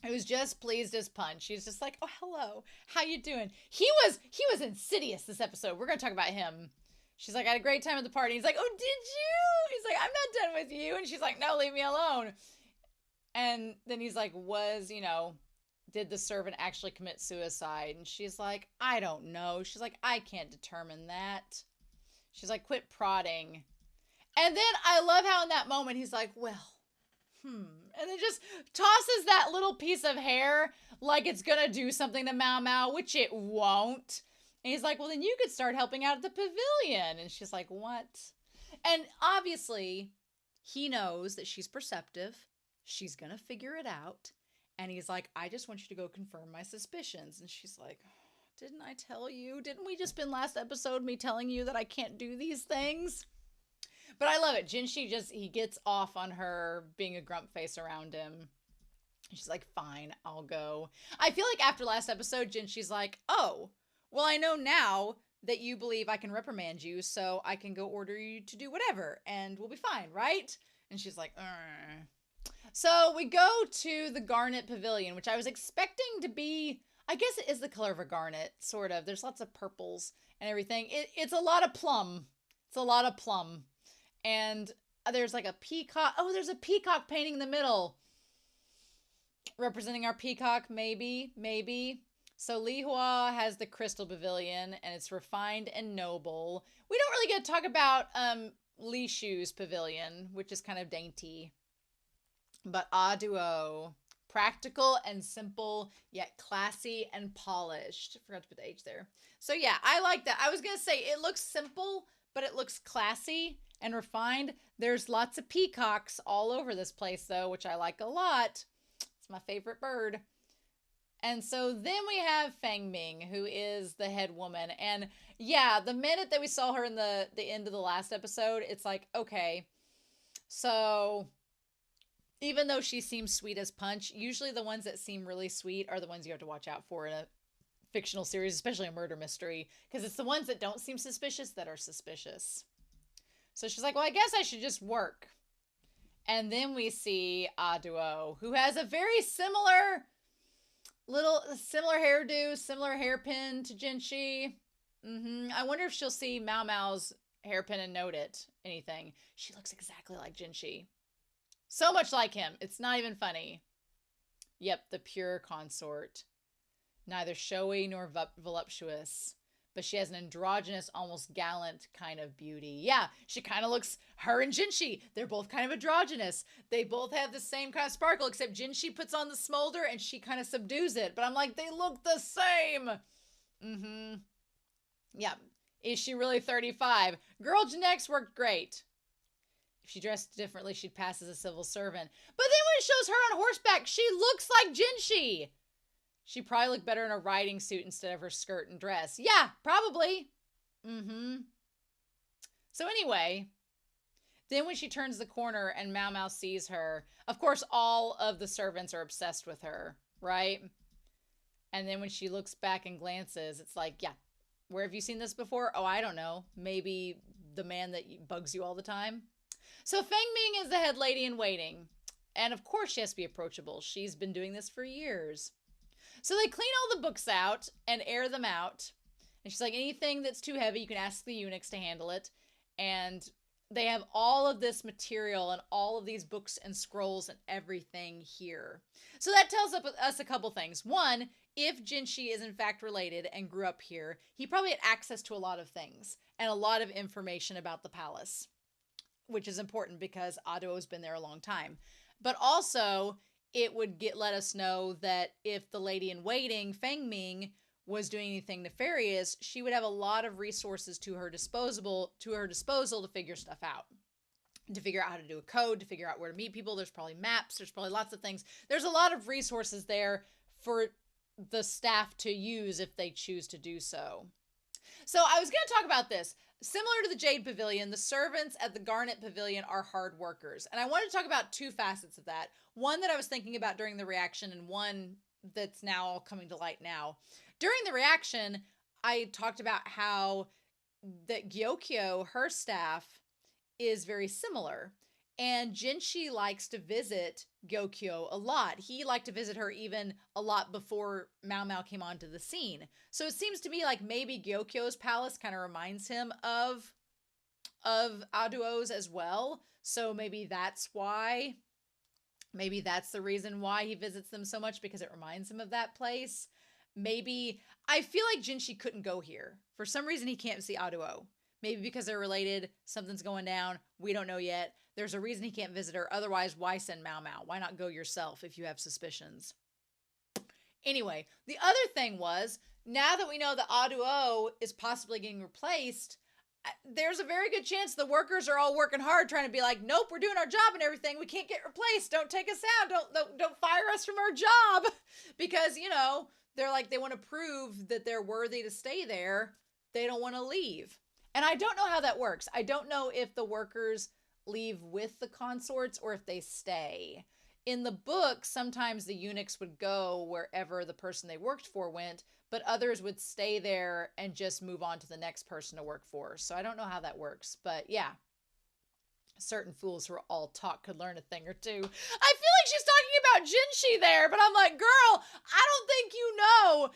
Who's just pleased as punch. She's just like, oh, hello. How you doing? He was insidious this episode. We're going to talk about him. She's like, I had a great time at the party. He's like, oh, did you? He's like, I'm not done with you. And she's like, no, leave me alone. And then he's like, did the servant actually commit suicide? And she's like, I don't know. She's like, I can't determine that. She's like, quit prodding. And then I love how in that moment he's like, well, and then just tosses that little piece of hair like it's gonna do something to MaoMao, which it won't. And he's like, well, then you could start helping out at the pavilion. And she's like, what? And obviously, he knows that she's perceptive. She's gonna figure it out. And he's like, I just want you to go confirm my suspicions. And she's like, didn't I tell you? Didn't we just spend last episode me telling you that I can't do these things? But I love it. Jinshi he gets off on her being a grump face around him. She's like, fine, I'll go. I feel like after last episode, Jinshi's like, oh, well, I know now that you believe I can reprimand you, so I can go order you to do whatever, and we'll be fine, right? And she's like, So we go to the Garnet Pavilion, which I was expecting to be, I guess it is the color of a garnet, sort of. There's lots of purples and everything. It's a lot of plum. It's a lot of plum. And there's like a peacock. Oh, there's a peacock painting in the middle. Representing our peacock, maybe. So Li Hua has the Crystal Pavilion, and it's refined and noble. We don't really get to talk about Lishu's pavilion, which is kind of dainty. But Aduo, practical and simple, yet classy and polished. Forgot to put the H there. So yeah, I like that. I was going to say it looks simple, but it looks classy and refined. There's lots of peacocks all over this place, though, which I like a lot. It's my favorite bird. And so then we have Feng Ming, who is the head woman. And yeah, the minute that we saw her in the end of the last episode, it's like, okay, so even though she seems sweet as punch, usually the ones that seem really sweet are the ones you have to watch out for in a fictional series, especially a murder mystery, because it's the ones that don't seem suspicious that are suspicious. So she's like, well, I guess I should just work. And then we see Aduo, who has a very similar hairdo, similar hairpin to Jinshi. I wonder if she'll see MaoMao's hairpin and note anything. She looks exactly like Jinshi. So much like him. It's not even funny. Yep, the pure consort. Neither showy nor voluptuous. But she has an androgynous, almost gallant kind of beauty. Yeah, she kind of looks, her and Jinshi, they're both kind of androgynous. They both have the same kind of sparkle, except Jinshi puts on the smolder and she kind of subdues it. But I'm like, they look the same. Yeah. Is she really 35? Girl genetics worked great. If she dressed differently, she'd pass as a civil servant. But then when it shows her on horseback, she looks like Jinshi. She probably looked better in a riding suit instead of her skirt and dress. Yeah, probably. So anyway, then when she turns the corner and MaoMao sees her, of course, all of the servants are obsessed with her, right? And then when she looks back and glances, it's like, yeah, where have you seen this before? Oh, I don't know. Maybe the man that bugs you all the time. So Feng Ming is the head lady in waiting. And of course she has to be approachable. She's been doing this for years. So they clean all the books out and air them out. And she's like, anything that's too heavy, you can ask the eunuchs to handle it. And they have all of this material and all of these books and scrolls and everything here. So that tells us a couple things. One, if Jinshi is in fact related and grew up here, he probably had access to a lot of things and a lot of information about the palace, which is important because Aduo's been there a long time. But also, it would let us know that if the lady in waiting, Feng Ming, was doing anything nefarious, she would have a lot of resources to her disposal to figure stuff out. To figure out how to do a code, to figure out where to meet people. There's probably maps. There's probably lots of things. There's a lot of resources there for the staff to use if they choose to do so. So I was going to talk about this. Similar to the Jade Pavilion, the servants at the Garnet Pavilion are hard workers. And I wanted to talk about two facets of that. One that I was thinking about during the reaction and one that's now all coming to light now. During the reaction, I talked about how that Gyokyo, her staff, is very similar. And Jinshi likes to visit Gyokyo a lot. He liked to visit her even a lot before MaoMao came onto the scene. So it seems to me like maybe Gyokyo's palace kind of reminds him of Aduo's as well. So maybe that's why. Maybe that's the reason why he visits them so much, because it reminds him of that place. Maybe, I feel like Jinshi couldn't go here. For some reason, he can't see Aduo. Maybe because they're related, something's going down, we don't know yet. There's a reason he can't visit her. Otherwise, why send MaoMao? Why not go yourself if you have suspicions? Anyway, the other thing was, now that we know that Aduo is possibly getting replaced, there's a very good chance the workers are all working hard trying to be like, nope, we're doing our job and everything. We can't get replaced. Don't take us out. Don't fire us from our job. Because, you know, they're like, they want to prove that they're worthy to stay there. They don't want to leave. And I don't know how that works. I don't know if the workers leave with the consorts or if they stay. In the book, sometimes the eunuchs would go wherever the person they worked for went, but others would stay there and just move on to the next person to work for. So I don't know how that works, but yeah. Certain fools who are all talk could learn a thing or two. I feel like she's talking about Jinshi there, but I'm like, girl, I don't think you know.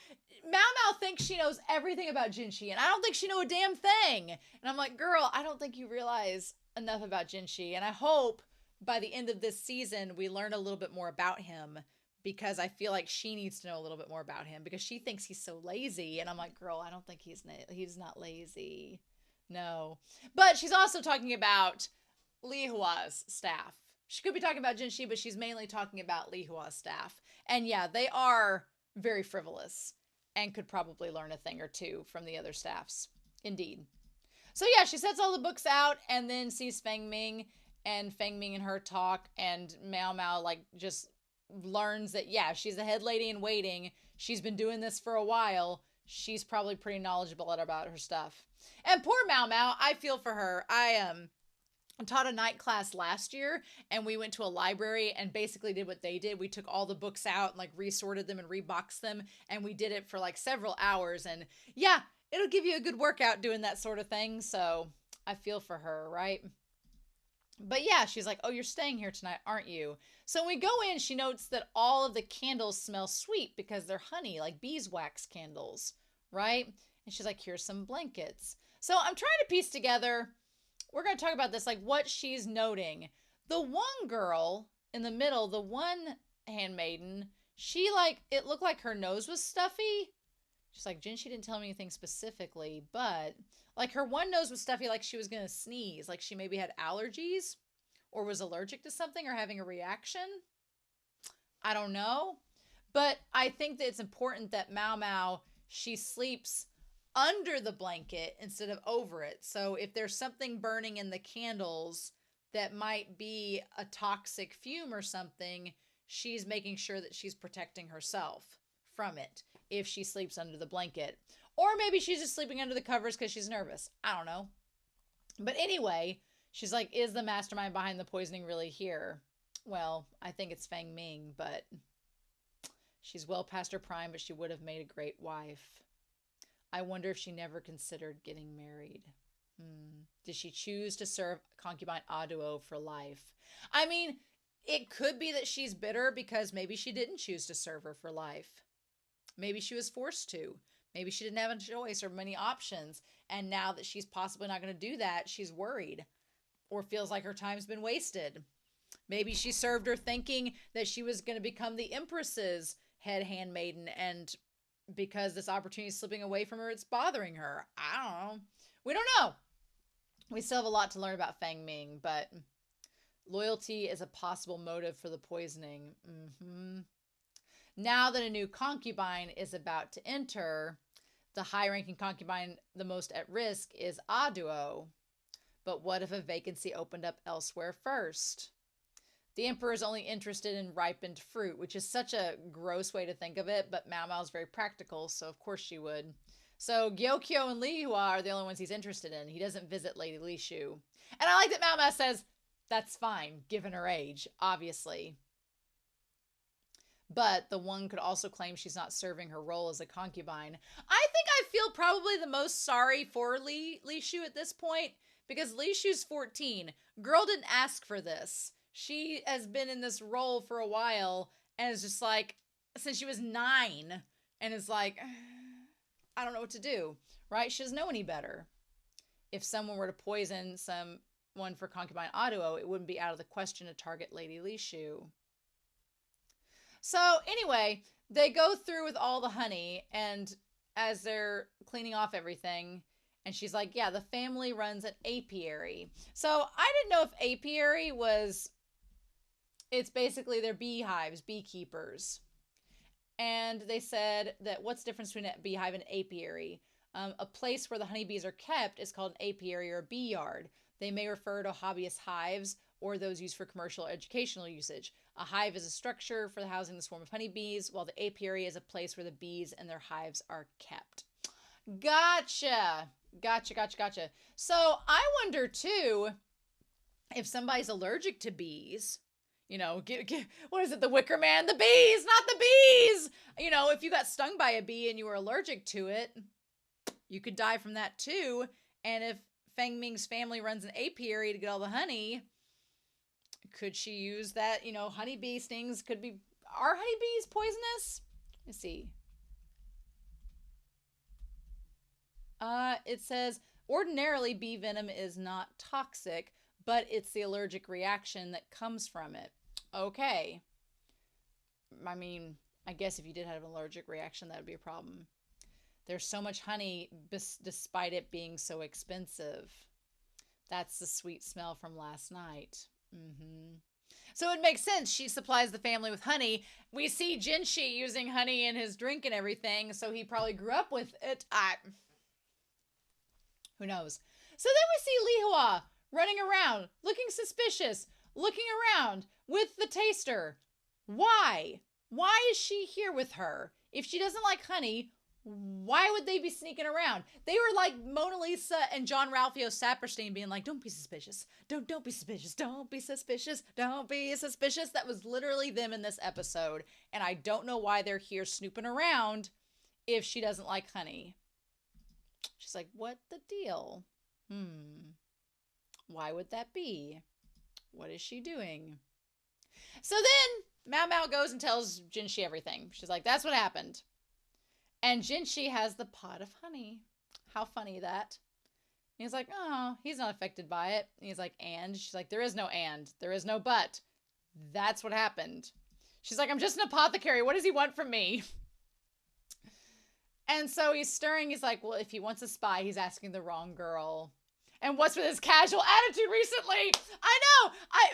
MaoMao thinks she knows everything about Jinshi, and I don't think she knows a damn thing. And I'm like, girl, I don't think you realize enough about Jinshi, and I hope by the end of this season we learn a little bit more about him, because I feel like she needs to know a little bit more about him, because she thinks he's so lazy, and I'm like, girl, I don't think he's not lazy. No. But she's also talking about Li Hua's staff. She could be talking about Jinshi, but she's mainly talking about Li Hua's staff. And yeah, they are very frivolous and could probably learn a thing or two from the other staffs. Indeed. So yeah, she sets all the books out and then sees Feng Ming, and Feng Ming and her talk, and MaoMao like just learns that, yeah, she's a head lady in waiting. She's been doing this for a while. She's probably pretty knowledgeable about her stuff. And poor MaoMao, I feel for her. I taught a night class last year, and we went to a library and basically did what they did. We took all the books out and like resorted them and reboxed them, and we did it for like several hours. And yeah, it'll give you a good workout doing that sort of thing. So I feel for her, right? But yeah, she's like, oh, you're staying here tonight, aren't you? So when we go in, she notes that all of the candles smell sweet because they're honey, like beeswax candles, right? And she's like, here's some blankets. So I'm trying to piece together, we're going to talk about this, like what she's noting. The one girl in the middle, the one handmaiden, she like, it looked like her nose was stuffy. She's like, Jen, she didn't tell me anything specifically, but like her one nose was stuffy, like she was going to sneeze, like she maybe had allergies or was allergic to something or having a reaction. I don't know. But I think that it's important that MaoMao, she sleeps under the blanket instead of over it. So if there's something burning in the candles that might be a toxic fume or something, she's making sure that she's protecting herself from it if she sleeps under the blanket. Or maybe she's just sleeping under the covers because she's nervous. I don't know. But anyway, she's like, is the mastermind behind the poisoning really here? Well, I think it's Feng Ming, but she's well past her prime, but she would have made a great wife. I wonder if she never considered getting married. Did she choose to serve concubine Aduo for life? I mean, it could be that she's bitter because maybe she didn't choose to serve her for life. Maybe she was forced to. Maybe she didn't have a choice or many options. And now that she's possibly not going to do that, she's worried or feels like her time's been wasted. Maybe she served her thinking that she was going to become the Empress's head handmaiden, and because this opportunity is slipping away from her, it's bothering her. I don't know. We don't know. We still have a lot to learn about Feng Ming, but loyalty is a possible motive for the poisoning. Now that a new concubine is about to enter, the high-ranking concubine the most at risk is Aduo. But what if a vacancy opened up elsewhere first? The emperor is only interested in ripened fruit, which is such a gross way to think of it, but MaoMao is very practical, so of course she would. So Gyokyo and Li Hua are the only ones he's interested in. He doesn't visit Lady Lishu. And I like that MaoMao says, that's fine, given her age, obviously. But the one could also claim she's not serving her role as a concubine. I think I feel probably the most sorry for Lishu at this point, because Lishu's 14. Girl didn't ask for this. She has been in this role for a while and is just like, since she was 9, and is like, I don't know what to do, right? She doesn't know any better. If someone were to poison someone for concubine auto, it wouldn't be out of the question to target Lady Lishu. So anyway, they go through with all the honey, and as they're cleaning off everything, and she's like, yeah, the family runs an apiary. So I didn't know if apiary was, it's basically their beehives, beekeepers. And they said that what's the difference between a beehive and an apiary? A place where the honeybees are kept is called an apiary or a bee yard. They may refer to hobbyist hives or those used for commercial or educational usage. A hive is a structure for housing the swarm of honeybees, while the apiary is a place where the bees and their hives are kept. Gotcha. So I wonder, too, if somebody's allergic to bees, you know, what is it, the Wicker Man? The bees, not the bees! You know, if you got stung by a bee and you were allergic to it, you could die from that, too. And if Feng Ming's family runs an apiary to get all the honey, could she use that? You know, honeybee stings could be... Are honeybees poisonous? Let's see. It says, ordinarily bee venom is not toxic, but it's the allergic reaction that comes from it. Okay. I mean, I guess if you did have an allergic reaction, that would be a problem. There's so much honey despite it being so expensive. That's the sweet smell from last night. So it makes sense. She supplies the family with honey. We see Jinshi using honey in his drink and everything, so he probably grew up with it. Who knows? So then we see Li Hua running around, looking suspicious, looking around with the taster. Why? Why is she here with her? If she doesn't like honey, why would they be sneaking around? They were like Mona Lisa and John Ralphio Saperstein being like, don't be suspicious. Don't be suspicious. Don't be suspicious. Don't be suspicious. That was literally them in this episode. And I don't know why they're here snooping around if she doesn't like honey. She's like, what the deal? Why would that be? What is she doing? So then MaoMao goes and tells Jinshi everything. She's like, that's what happened. And Jinshi has the pot of honey. How funny that. And he's like, oh, he's not affected by it. And he's like, and? She's like, there is no and. There is no but. That's what happened. She's like, I'm just an apothecary. What does he want from me? And so he's stirring. He's like, well, if he wants a spy, he's asking the wrong girl. And what's with his casual attitude recently? I know.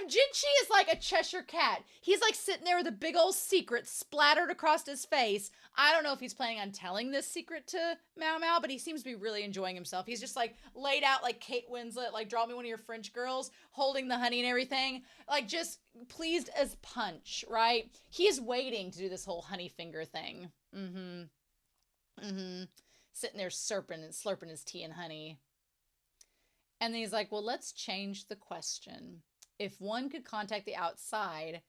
Jinshi is like a Cheshire cat. He's like sitting there with a big old secret splattered across his face. I don't know if he's planning on telling this secret to MaoMao, but he seems to be really enjoying himself. He's just like laid out like Kate Winslet, like draw me one of your French girls, holding the honey and everything. Like just pleased as punch, right? He's waiting to do this whole honey finger thing. Sitting there slurping his tea and honey. And then he's like, well, let's change the question. If one could contact the outside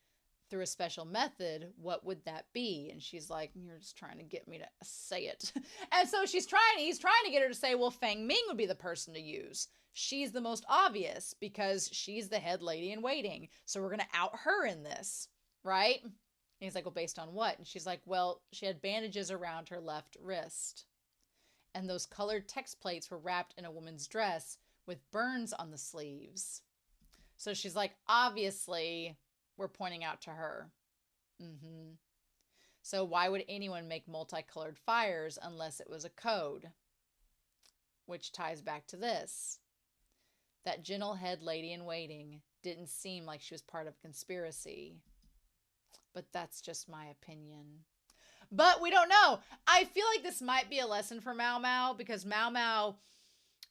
through a special method, what would that be? And she's like, you're just trying to get me to say it. And so he's trying to get her to say, well, Feng Ming would be the person to use. She's the most obvious because she's the head lady in waiting. So we're going to out her in this, right? And he's like, well, based on what? And she's like, well, she had bandages around her left wrist. And those colored text plates were wrapped in a woman's dress with burns on the sleeves. So she's like, obviously, we're pointing out to her. So why would anyone make multicolored fires unless it was a code? Which ties back to this. That gentle head lady in waiting didn't seem like she was part of a conspiracy. But that's just my opinion. But we don't know. I feel like this might be a lesson for MaoMao because MaoMao,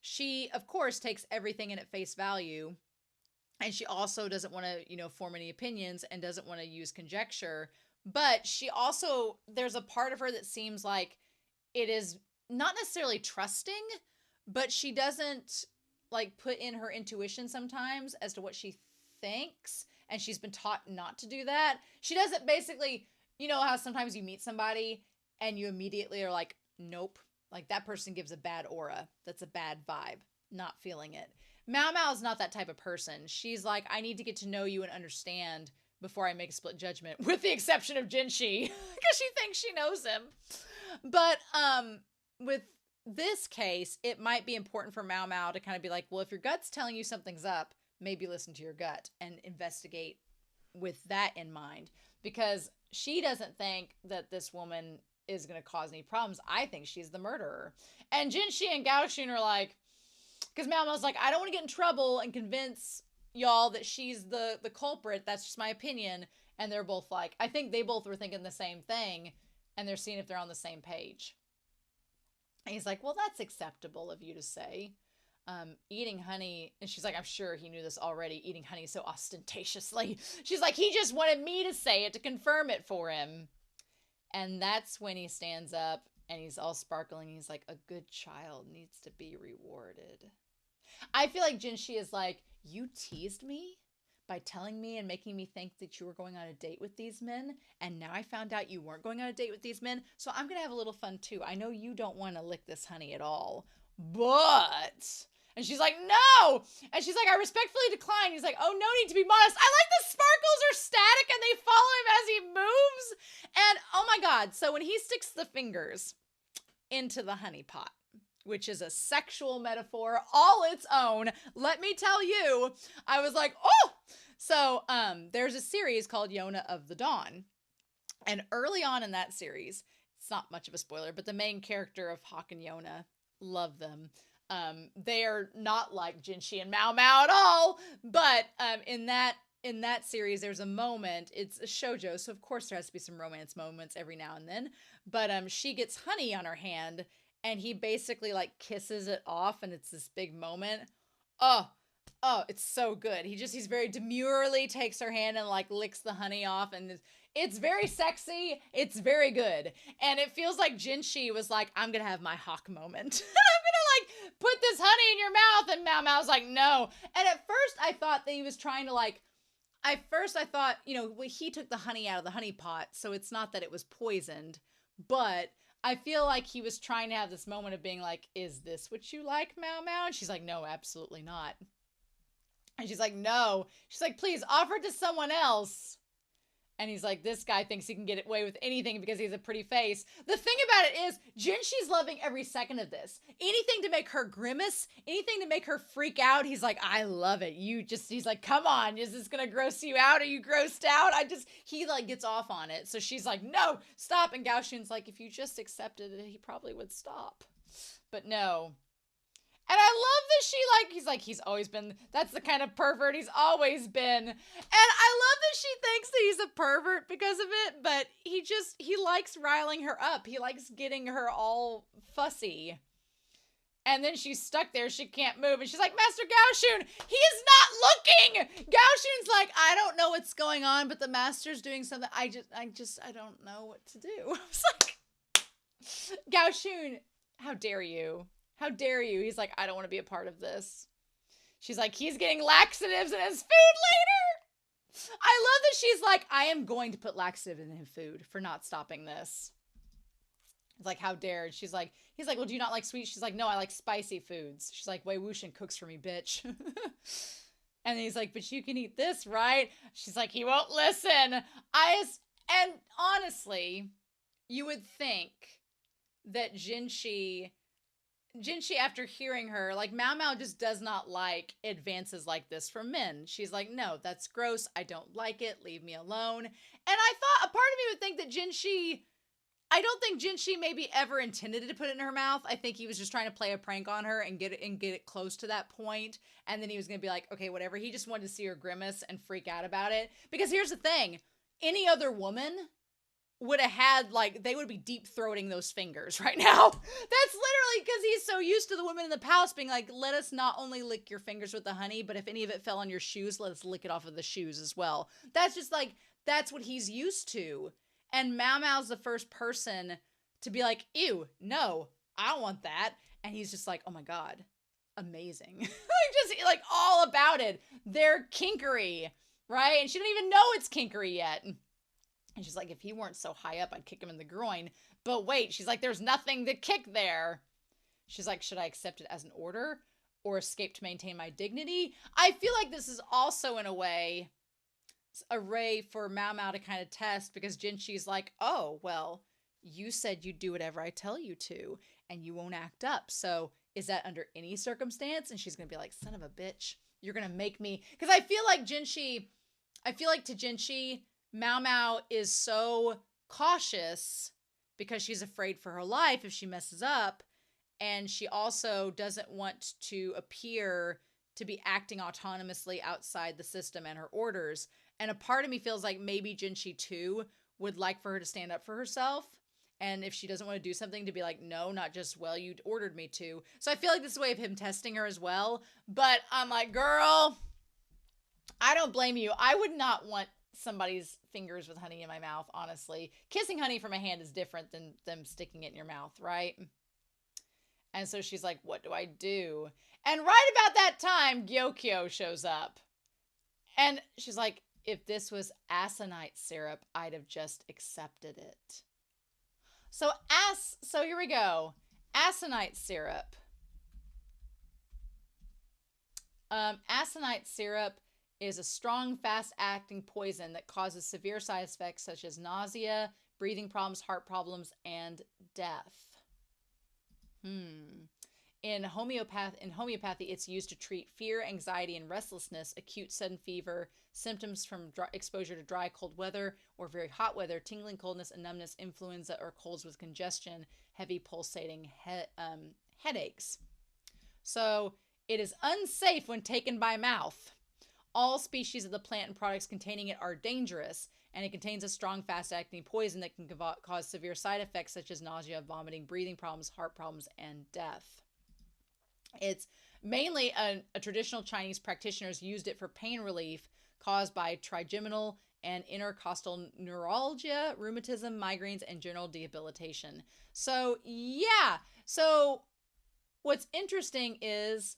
she, of course, takes everything in at face value. And she also doesn't want to, form any opinions and doesn't want to use conjecture. But she also, there's a part of her that seems like it is not necessarily trusting, but she doesn't, put in her intuition sometimes as to what she thinks. And she's been taught not to do that. She doesn't basically, you know how sometimes you meet somebody and you immediately are like, nope, like that person gives a bad aura. That's a bad vibe. Not feeling it. MaoMao is not that type of person. She's like, I need to get to know you and understand before I make a split judgment, with the exception of Jinshi, because she thinks she knows him. But with this case, it might be important for MaoMao to kind of be like, well, if your gut's telling you something's up, maybe listen to your gut and investigate with that in mind, because she doesn't think that this woman is going to cause any problems. I think she's the murderer. And Jinshi and Gaoxun are like, because Mao's like, I don't want to get in trouble and convince y'all that she's the culprit. That's just my opinion. And they're both like, I think they both were thinking the same thing, and they're seeing if they're on the same page. And he's like, well, that's acceptable of you to say. Eating honey, and she's like, I'm sure he knew this already, eating honey so ostentatiously. She's like, he just wanted me to say it to confirm it for him. And that's when he stands up and he's all sparkling. He's like, a good child needs to be rewarded. I feel like Jinshi is like, you teased me by telling me and making me think that you were going on a date with these men, and now I found out you weren't going on a date with these men, so I'm gonna have a little fun too. I know you don't want to lick this honey at all, but... And she's like, no! And she's like, I respectfully decline. He's like, oh, no need to be modest. I like the sparkles are static and they follow him as he moves. And oh my God. So when he sticks the fingers into the honey pot, which is a sexual metaphor all its own, let me tell you, I was like, oh! So there's a series called Yona of the Dawn. And early on in that series, it's not much of a spoiler, but the main character of Hawk and Yona, love them. They are not like Jinshi and MaoMao at all, but in that series, there's a moment, it's a shoujo, so of course there has to be some romance moments every now and then, but she gets honey on her hand, and he basically like kisses it off, and it's this big moment. Oh, it's so good. He's very demurely takes her hand and like licks the honey off, and it's very sexy. It's very good. And it feels like Jinshi was like, I'm going to have my Hawk moment. I'm going to like put this honey in your mouth. And MaoMao's like, no. And at first I thought that he was trying to like, I thought, you know, he took the honey out of the honey pot. So it's not that it was poisoned, but I feel like he was trying to have this moment of being like, is this what you like, MaoMao? And she's like, no, absolutely not. And she's like, no. She's like, please offer it to someone else. And he's like, this guy thinks he can get away with anything because he has a pretty face. The thing about it is, Jinshi's loving every second of this. Anything to make her grimace, anything to make her freak out, he's like, I love it. He's like, come on, is this gonna gross you out? Are you grossed out? He like gets off on it. So she's like, no, stop. And Gaoxun's like, if you just accepted it, he probably would stop. But no. And I love that he's always been, that's the kind of pervert he's always been. And I love that she thinks that he's a pervert because of it, but he likes riling her up. He likes getting her all fussy. And then she's stuck there, she can't move, and she's like, Master Gaoxun, he is not looking! Gaoxun's like, I don't know what's going on, but the master's doing something, I don't know what to do. I was like, Gaoxun, how dare you? How dare you? He's like, I don't want to be a part of this. She's like, he's getting laxatives in his food later. I love that she's like, I am going to put laxative in his food for not stopping this. It's like, how dare? He's like, well, do you not like sweet? She's like, no, I like spicy foods. She's like, Wei Wuxian cooks for me, bitch. And he's like, but you can eat this, right? She's like, he won't listen. And honestly, you would think that Jinshi, after hearing her, like, MaoMao just does not like advances like this from men. She's like, no, that's gross. I don't like it. Leave me alone. And I thought, a part of me would think that Jinshi, I don't think Jinshi maybe ever intended to put it in her mouth. I think he was just trying to play a prank on her and get it close to that point. And then he was going to be like, okay, whatever. He just wanted to see her grimace and freak out about it. Because here's the thing. Any other woman would have had, like, they would be deep-throating those fingers right now. That's literally because he's so used to the women in the palace being like, let us not only lick your fingers with the honey, but if any of it fell on your shoes, let us lick it off of the shoes as well. That's just like, that's what he's used to. And MaoMao's the first person to be like, ew, no, I don't want that. And he's just like, oh my God, amazing. Just like all about it. They're kinkery, right? And she don't even know it's kinkery yet. And she's like, if he weren't so high up, I'd kick him in the groin. But wait, she's like, there's nothing to kick there. She's like, should I accept it as an order or escape to maintain my dignity? I feel like this is also, in a way, a way for MaoMao to kind of test, because Jinshi's like, oh, well, you said you'd do whatever I tell you to, and you won't act up. So is that under any circumstance? And she's going to be like, son of a bitch, you're going to make me. Because I feel like to Jinshi, MaoMao is so cautious because she's afraid for her life if she messes up. And she also doesn't want to appear to be acting autonomously outside the system and her orders. And a part of me feels like maybe Jinshi too would like for her to stand up for herself. And if she doesn't want to do something, to be like, no, not just, well, you ordered me to. So I feel like this is a way of him testing her as well. But I'm like, girl, I don't blame you. I would not want somebody's fingers with honey in my mouth, honestly. Kissing honey from a hand is different than them sticking it in your mouth, right? And so she's like, what do I do? And right about that time, Gyokyo shows up. And she's like, if this was aconite syrup, I'd have just accepted it. So here we go. Aconite syrup. Aconite syrup is a strong, fast-acting poison that causes severe side effects such as nausea, breathing problems, heart problems, and death. In homeopathy, it's used to treat fear, anxiety, and restlessness, acute sudden fever, symptoms from exposure to dry, cold weather, or very hot weather, tingling, coldness, and numbness, influenza, or colds with congestion, heavy pulsating headaches. So it is unsafe when taken by mouth. All species of the plant and products containing it are dangerous, and it contains a strong, fast-acting poison that can cause severe side effects such as nausea, vomiting, breathing problems, heart problems, and death. It's mainly a traditional Chinese practitioners used it for pain relief caused by trigeminal and intercostal neuralgia, rheumatism, migraines, and general debilitation. So, yeah. So, what's interesting is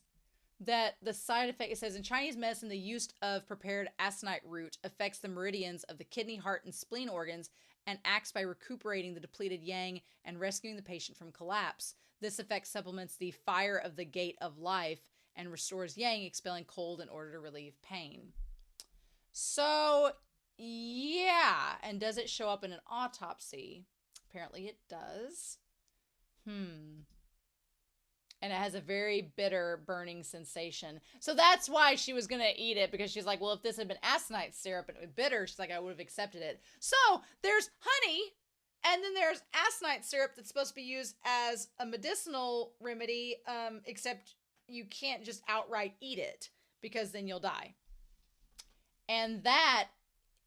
that the side effect, it says, in Chinese medicine, the use of prepared aconite root affects the meridians of the kidney, heart, and spleen organs and acts by recuperating the depleted yang and rescuing the patient from collapse. This effect supplements the fire of the gate of life and restores yang, expelling cold in order to relieve pain. So, yeah. And does it show up in an autopsy? Apparently it does. And it has a very bitter, burning sensation. So that's why she was going to eat it, because she's like, well, if this had been aconite syrup and it was bitter, she's like, I would have accepted it. So there's honey, and then there's aconite syrup that's supposed to be used as a medicinal remedy, except you can't just outright eat it, because then you'll die. And that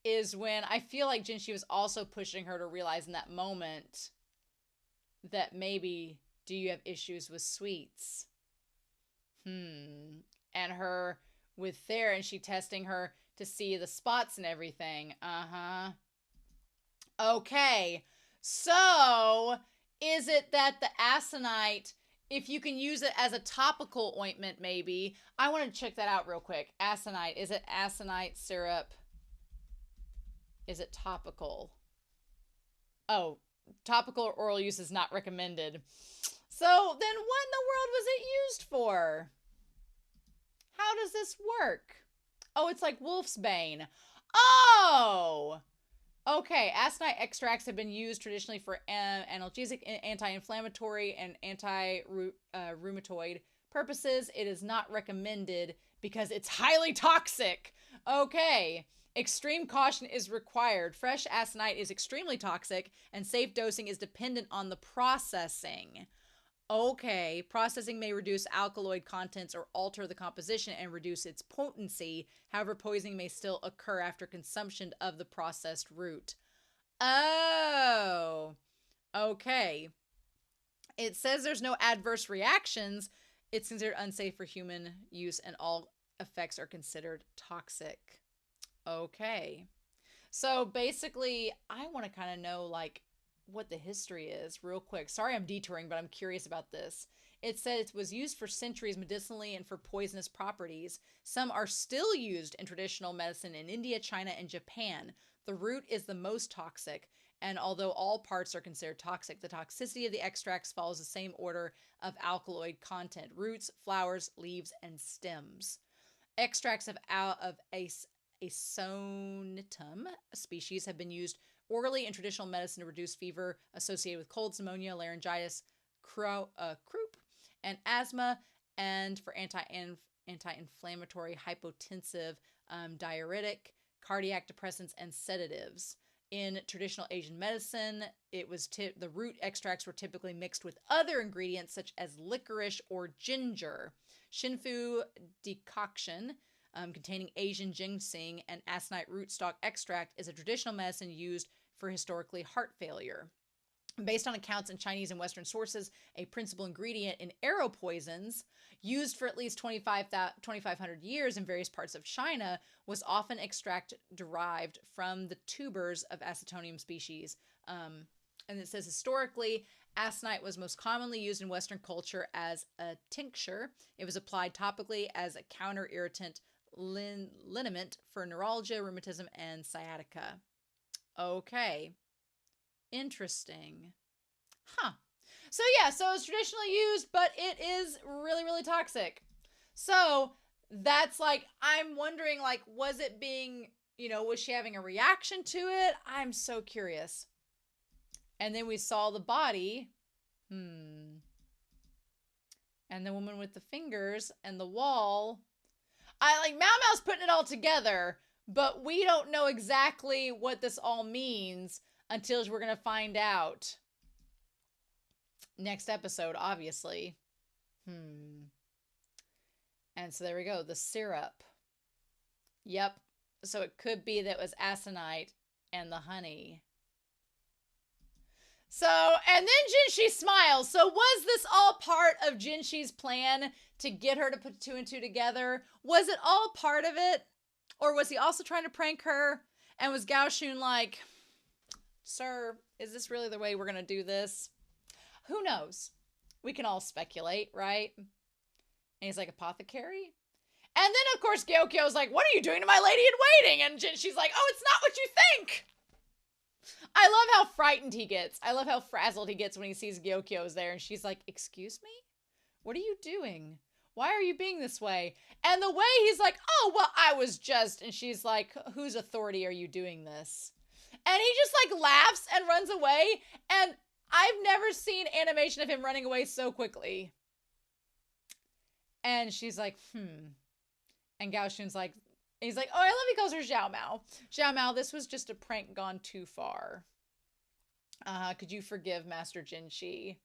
is when I feel like Jinshi was also pushing her to realize in that moment that maybe, do you have issues with sweets? And her with there, and she testing her to see the spots and everything. Okay. So, is it that the aconite, if you can use it as a topical ointment, maybe? I want to check that out real quick. Aconite. Is it aconite syrup? Is it topical? Oh, topical or oral use is not recommended. So, then what in the world was it used for? How does this work? Oh, it's like wolf's bane. Oh! Okay, aconite extracts have been used traditionally for analgesic, anti-inflammatory, and anti-rheumatoid purposes. It is not recommended because it's highly toxic. Okay, extreme caution is required. Fresh aconite is extremely toxic, and safe dosing is dependent on the processing. Okay, processing may reduce alkaloid contents or alter the composition and reduce its potency. However, poisoning may still occur after consumption of the processed root. Oh, okay. It says there's no adverse reactions. It's considered unsafe for human use and all effects are considered toxic. Okay. So basically, I want to kind of know, like, what the history is real quick. Sorry I'm detouring, but I'm curious about this. It said it was used for centuries medicinally and for poisonous properties. Some are still used in traditional medicine in India, China, and Japan. The root is the most toxic, and although all parts are considered toxic, the toxicity of the extracts follows the same order of alkaloid content: roots, flowers, leaves, and stems. Extracts of Aconitum species have been used orally in traditional medicine to reduce fever associated with colds, pneumonia, laryngitis, croup, and asthma, and for anti-inflammatory, hypotensive, diuretic, cardiac depressants, and sedatives. In traditional Asian medicine, the root extracts were typically mixed with other ingredients such as licorice or ginger. Shinfu decoction, containing Asian ginseng and aconite rootstock extract, is a traditional medicine used for historically heart failure. Based on accounts in Chinese and Western sources, a principal ingredient in arrow poisons, used for at least 2,500 years in various parts of China, was often extract derived from the tubers of Aconitum species. And it says historically, aconite was most commonly used in Western culture as a tincture. It was applied topically as a counter-irritant liniment for neuralgia, rheumatism, and sciatica. Okay. Interesting. Huh. So yeah, so it's traditionally used, but it is really, really toxic. So that's like, I'm wondering, like, was it being, was she having a reaction to it? I'm so curious. And then we saw the body. And the woman with the fingers and the wall. MaoMao's putting it all together, but we don't know exactly what this all means until we're going to find out. Next episode, obviously. And so there we go. The syrup. Yep. So it could be that it was aconite and the honey. So, and then Jinshi smiles. So was this all part of Jinshi's plan to get her to put 2 and 2 together? Was it all part of it? Or was he also trying to prank her? And was Gao Shun like, sir, is this really the way we're going to do this? Who knows? We can all speculate, right? And he's like, apothecary? And then, of course, Gyokyo's like, what are you doing to my lady in waiting? And Jinshi's like, oh, it's not what you think. I love how frightened he gets. I love how frazzled he gets when he sees Gyokyo's there. And she's like, excuse me? What are you doing? Why are you being this way? And the way he's like, oh, well, I was just... And she's like, whose authority are you doing this? And he just like laughs and runs away. And I've never seen animation of him running away so quickly. And she's like, And Gao Shun's like, he's like, oh, I love he calls her Xiao Mao. Xiao Mao, this was just a prank gone too far. Could you forgive Master Jinshi?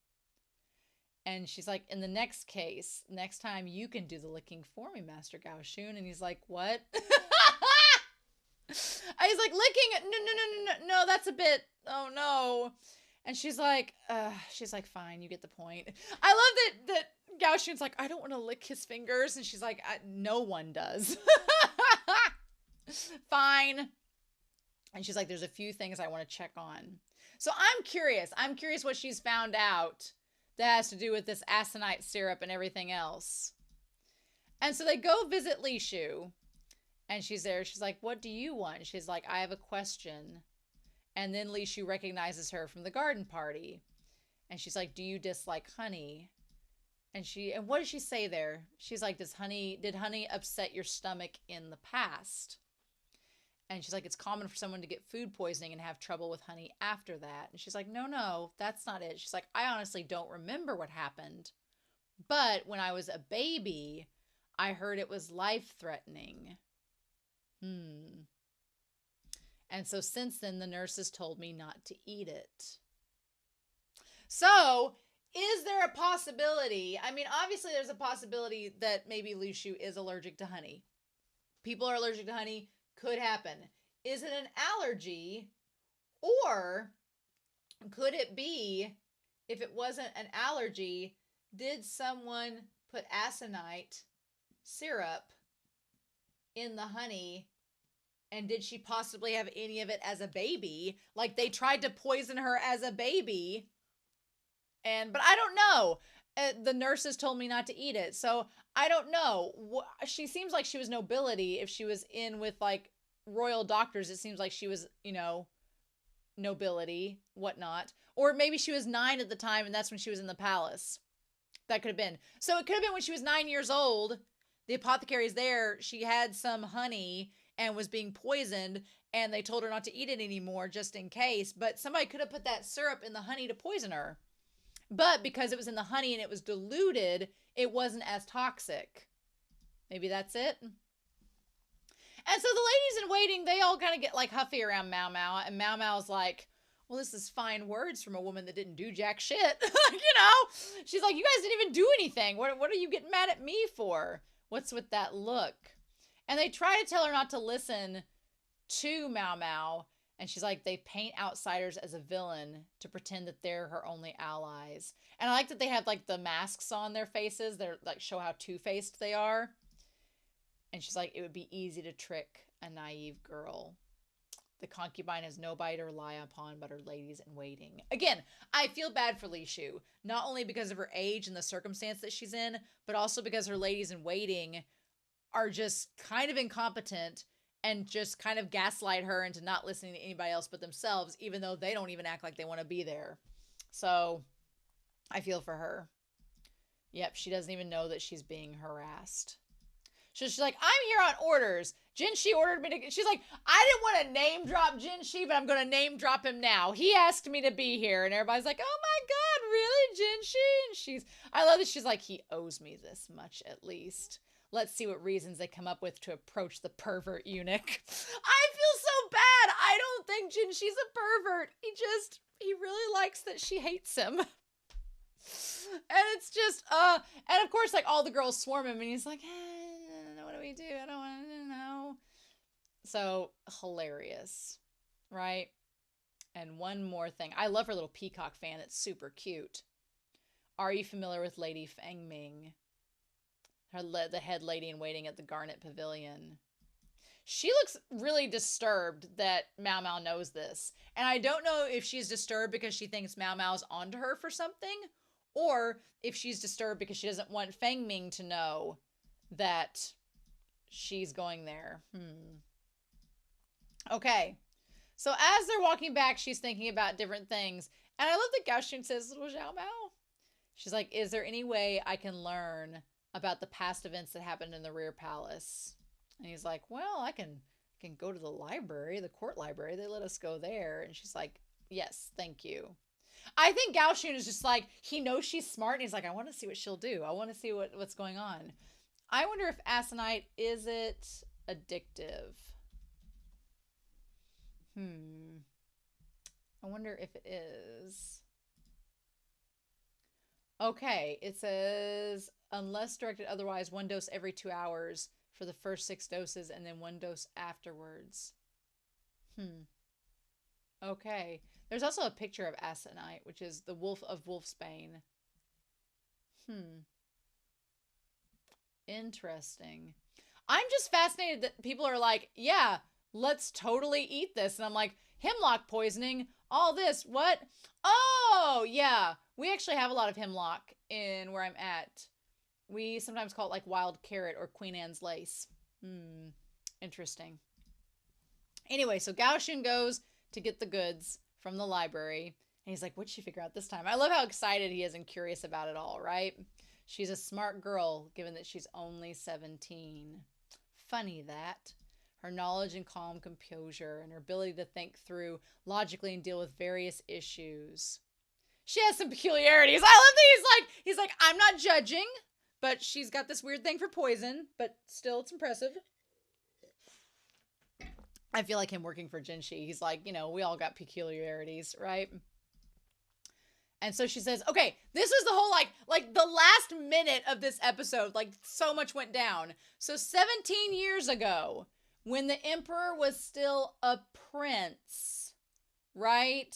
And she's like, in the next case, next time you can do the licking for me, Master Gao Shun. And he's like, what? He's like, licking? No, that's a bit, oh no. And she's like, fine, you get the point. I love that Gao Shun's like, I don't want to lick his fingers. And she's like, no one does. Fine. And she's like, there's a few things I want to check on. So I'm curious. I'm curious what she's found out that has to do with this aconite syrup and everything else. And so they go visit Lishu. And she's there. She's like, what do you want? She's like, I have a question. And then Lishu recognizes her from the garden party. And she's like, do you dislike honey? And what does she say there? She's like, did honey upset your stomach in the past? And she's like, it's common for someone to get food poisoning and have trouble with honey after that. And she's like, no, that's not it. She's like, I honestly don't remember what happened. But when I was a baby, I heard it was life-threatening. And so since then, the nurses told me not to eat it. So, is there a possibility? I mean, obviously there's a possibility that maybe Lishu is allergic to honey. People are allergic to honey. Could happen. Is it an allergy? Or could it be, if it wasn't an allergy, did someone put aconite syrup in the honey? And did she possibly have any of it as a baby? Like they tried to poison her as a baby. But I don't know. The nurses told me not to eat it. So I don't know. She seems like she was nobility if she was in with like royal doctors, it seems like she was, you know, nobility, whatnot. Or maybe she was 9 at the time and that's when she was in the palace. That could have been. So it could have been when she was 9 years old. The apothecary's there. She had some honey and was being poisoned, and they told her not to eat it anymore just in case. But somebody could have put that syrup in the honey to poison her. But because it was in the honey and it was diluted, it wasn't as toxic. Maybe that's it. And so the ladies in waiting, they all kind of get like huffy around MaoMao. And MaoMao's like, well, this is fine words from a woman that didn't do jack shit. You know? She's like, you guys didn't even do anything. What are you getting mad at me for? What's with that look? And they try to tell her not to listen to MaoMao. And she's like, they paint outsiders as a villain to pretend that they're her only allies. And I like that they have like the masks on their faces. They're like, show how two-faced they are. And she's like, it would be easy to trick a naive girl. The concubine has nobody to rely upon but her ladies in waiting. Again, I feel bad for Lishu. Not only because of her age and the circumstance that she's in, but also because her ladies in waiting are just kind of incompetent and just kind of gaslight her into not listening to anybody else but themselves, even though they don't even act like they want to be there. So I feel for her. Yep, she doesn't even know that she's being harassed. So she's like, I'm here on orders. Jinshi ordered me to... She's like, I didn't want to name drop Jinshi, but I'm going to name drop him now. He asked me to be here. And everybody's like, oh my God, really, Jinshi? And I love that she's like, he owes me this much at least. Let's see what reasons they come up with to approach the pervert eunuch. I feel so bad. I don't think Jinshi's a pervert. He really likes that she hates him. And it's just, and of course, like, all the girls swarm him, and he's like, what do we do? I don't want to know. So, hilarious, right? And one more thing. I love her little peacock fan. It's super cute. Are you familiar with Lady Feng Ming? The head lady in waiting at the Garnet Pavilion. She looks really disturbed that MaoMao knows this. And I don't know if she's disturbed because she thinks MaoMao's onto her for something, or if she's disturbed because she doesn't want Feng Ming to know that she's going there. Okay. So as they're walking back, she's thinking about different things. And I love that Gao Xun says, little Zhao Mao. She's like, is there any way I can learn about the past events that happened in the rear palace? And he's like, well, I can go to the library, the court library. They let us go there. And she's like, yes, thank you. I think Gao Xun is just like, he knows she's smart. And he's like, I want to see what she'll do. I want to see what's going on. I wonder if aconite, is it addictive? I wonder if it is. Okay, it says, unless directed otherwise, 1 dose every 2 hours for the first 6 doses and then 1 dose afterwards. Okay. There's also a picture of aconite, which is the wolf of Wolfsbane. Interesting. I'm just fascinated that people are like, yeah, let's totally eat this. And I'm like, hemlock poisoning, all this, what? Oh, yeah. We actually have a lot of hemlock in where I'm at. We sometimes call it like wild carrot or Queen Anne's lace. Interesting. Anyway, so Gao Xun goes to get the goods from the library. And he's like, what'd she figure out this time? I love how excited he is and curious about it all, right? She's a smart girl, given that she's only 17. Funny that. Her knowledge and calm composure and her ability to think through logically and deal with various issues. She has some peculiarities. I love that he's like, I'm not judging, but she's got this weird thing for poison, but still it's impressive. I feel like him working for Jinshi. He's like, you know, we all got peculiarities, right? And so she says, okay, this is the whole, like the last minute of this episode, like so much went down. So 17 years ago, when the emperor was still a prince, right?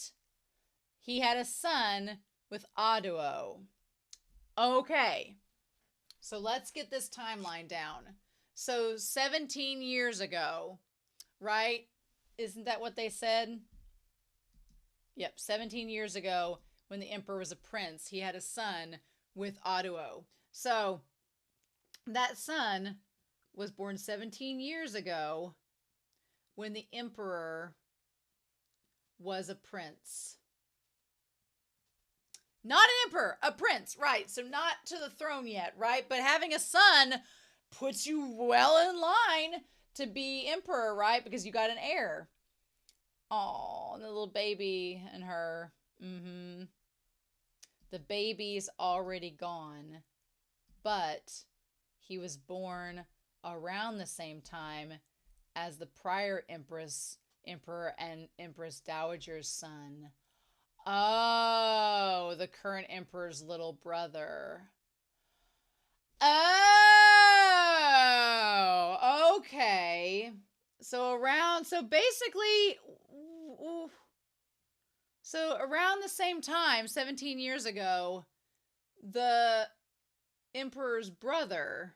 He had a son with Aduo. Okay. So let's get this timeline down. So 17 years ago, right? Isn't that what they said? Yep, 17 years ago, when the emperor was a prince, he had a son with Aduo. So that son was born 17 years ago when the emperor was a prince. Not an emperor, a prince, right? So not to the throne yet, right? But having a son puts you well in line to be emperor, right? Because you got an heir. Oh, the little baby and her. Mm-hmm. The baby's already gone, but he was born around the same time as the prior emperor and empress dowager's son. Oh, the current emperor's little brother. Oh, okay. So basically, so around the same time, 17 years ago, the emperor's brother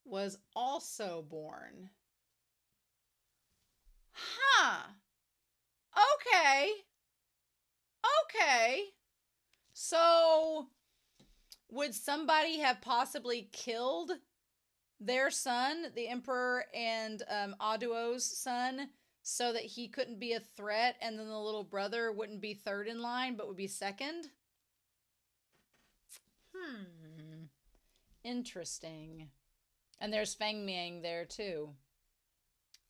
was also born. Huh. Okay. Okay. So, would somebody have possibly killed their son, the emperor and Aduo's son, so that he couldn't be a threat, and then the little brother wouldn't be third in line, but would be second? Interesting. And there's Feng Miang there, too.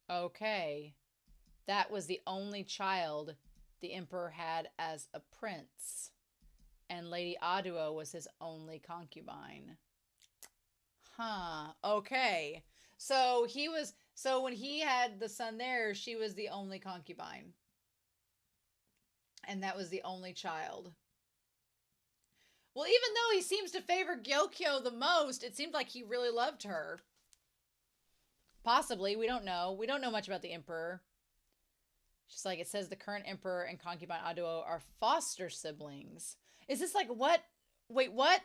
Okay. That was the only child the emperor had as a prince. And Lady Aduo was his only concubine. Huh. Okay. So when he had the son there, she was the only concubine. And that was the only child. Well, even though he seems to favor Gyokyo the most, it seemed like he really loved her. Possibly. We don't know. We don't know much about the emperor. She's like, it says the current emperor and concubine Aduo are foster siblings. Is this like what? Wait, what?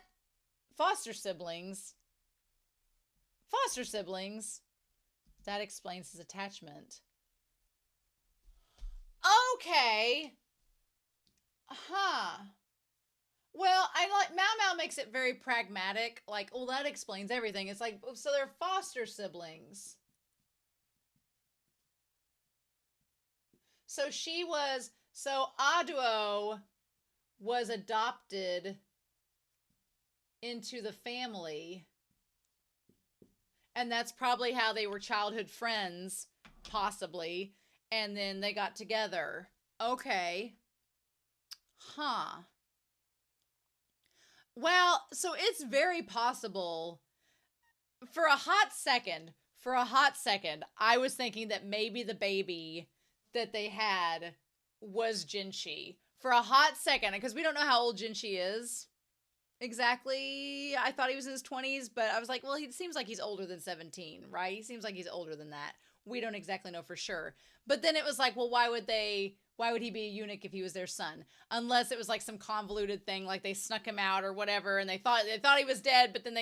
Foster siblings? Foster siblings? That explains his attachment. Okay. Huh. Well, MaoMao makes it very pragmatic. Like, well, that explains everything. It's like, so they're foster siblings. So Aduo was adopted into the family. And that's probably how they were childhood friends, possibly. And then they got together. Okay. Huh. Well, so it's very possible. For a hot second, I was thinking that maybe the baby that they had was Jinshi. For a hot second, because we don't know how old Jinshi is exactly. I thought he was in his 20s, but I was like, well, he seems like he's older than 17, right? He seems like he's older than that. We don't exactly know for sure. But then it was like, well, why would he be a eunuch if he was their son? Unless it was like some convoluted thing, like they snuck him out or whatever, and they thought he was dead, but then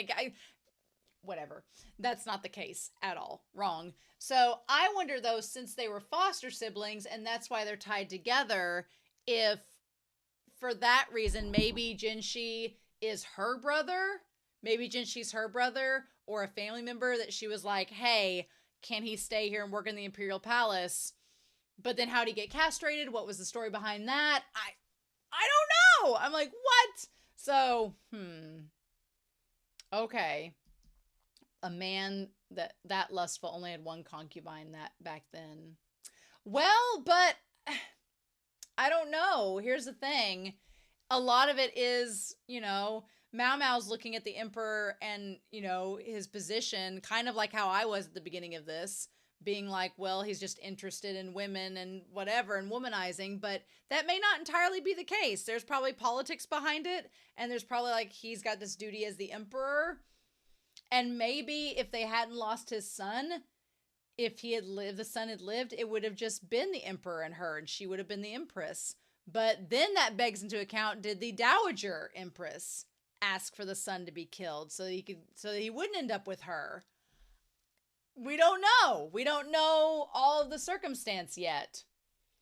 whatever. That's not the case at all. Wrong. So I wonder, though, since they were foster siblings and that's why they're tied together, if for that reason, maybe Jinshi is her brother. Maybe Jinshi's her brother or a family member that she was like, hey, can he stay here and work in the Imperial Palace? But then how'd he get castrated? What was the story behind that? I don't know. I'm like, what? So, okay. A man that lustful only had one concubine that back then. Well, but I don't know. Here's the thing. A lot of it is, MaoMao's looking at the emperor and, his position, kind of like how I was at the beginning of this, being like, well, he's just interested in women and whatever and womanizing, but that may not entirely be the case. There's probably politics behind it, and there's probably like he's got this duty as the emperor. And maybe if they hadn't lost his son, if the son had lived, it would have just been the emperor and her, and she would have been the empress. But then that begs into account, did the dowager empress ask for the son to be killed so that he wouldn't end up with her? We don't know. We don't know all of the circumstance yet.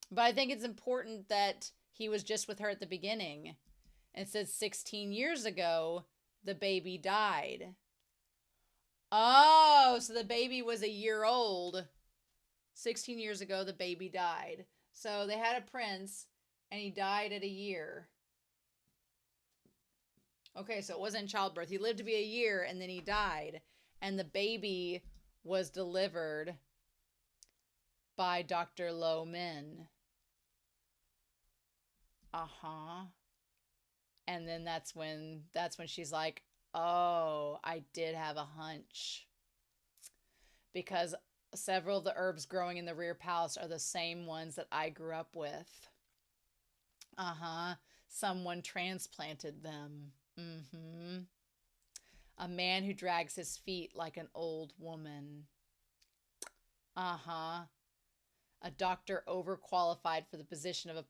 But I think it's important that he was just with her at the beginning. And it says 16 years ago, the baby died. Oh, so the baby was a year old. 16 years ago, the baby died. So they had a prince, and he died at a year. Okay, so it wasn't childbirth. He lived to be a year, and then he died. And the baby was delivered by Dr. Lo Min. Uh-huh. And then that's when she's like, "Oh, I did have a hunch." Because several of the herbs growing in the rear palace are the same ones that I grew up with. Uh-huh. Someone transplanted them. Mm-hmm. A man who drags his feet like an old woman. Uh-huh. A doctor overqualified for the position of a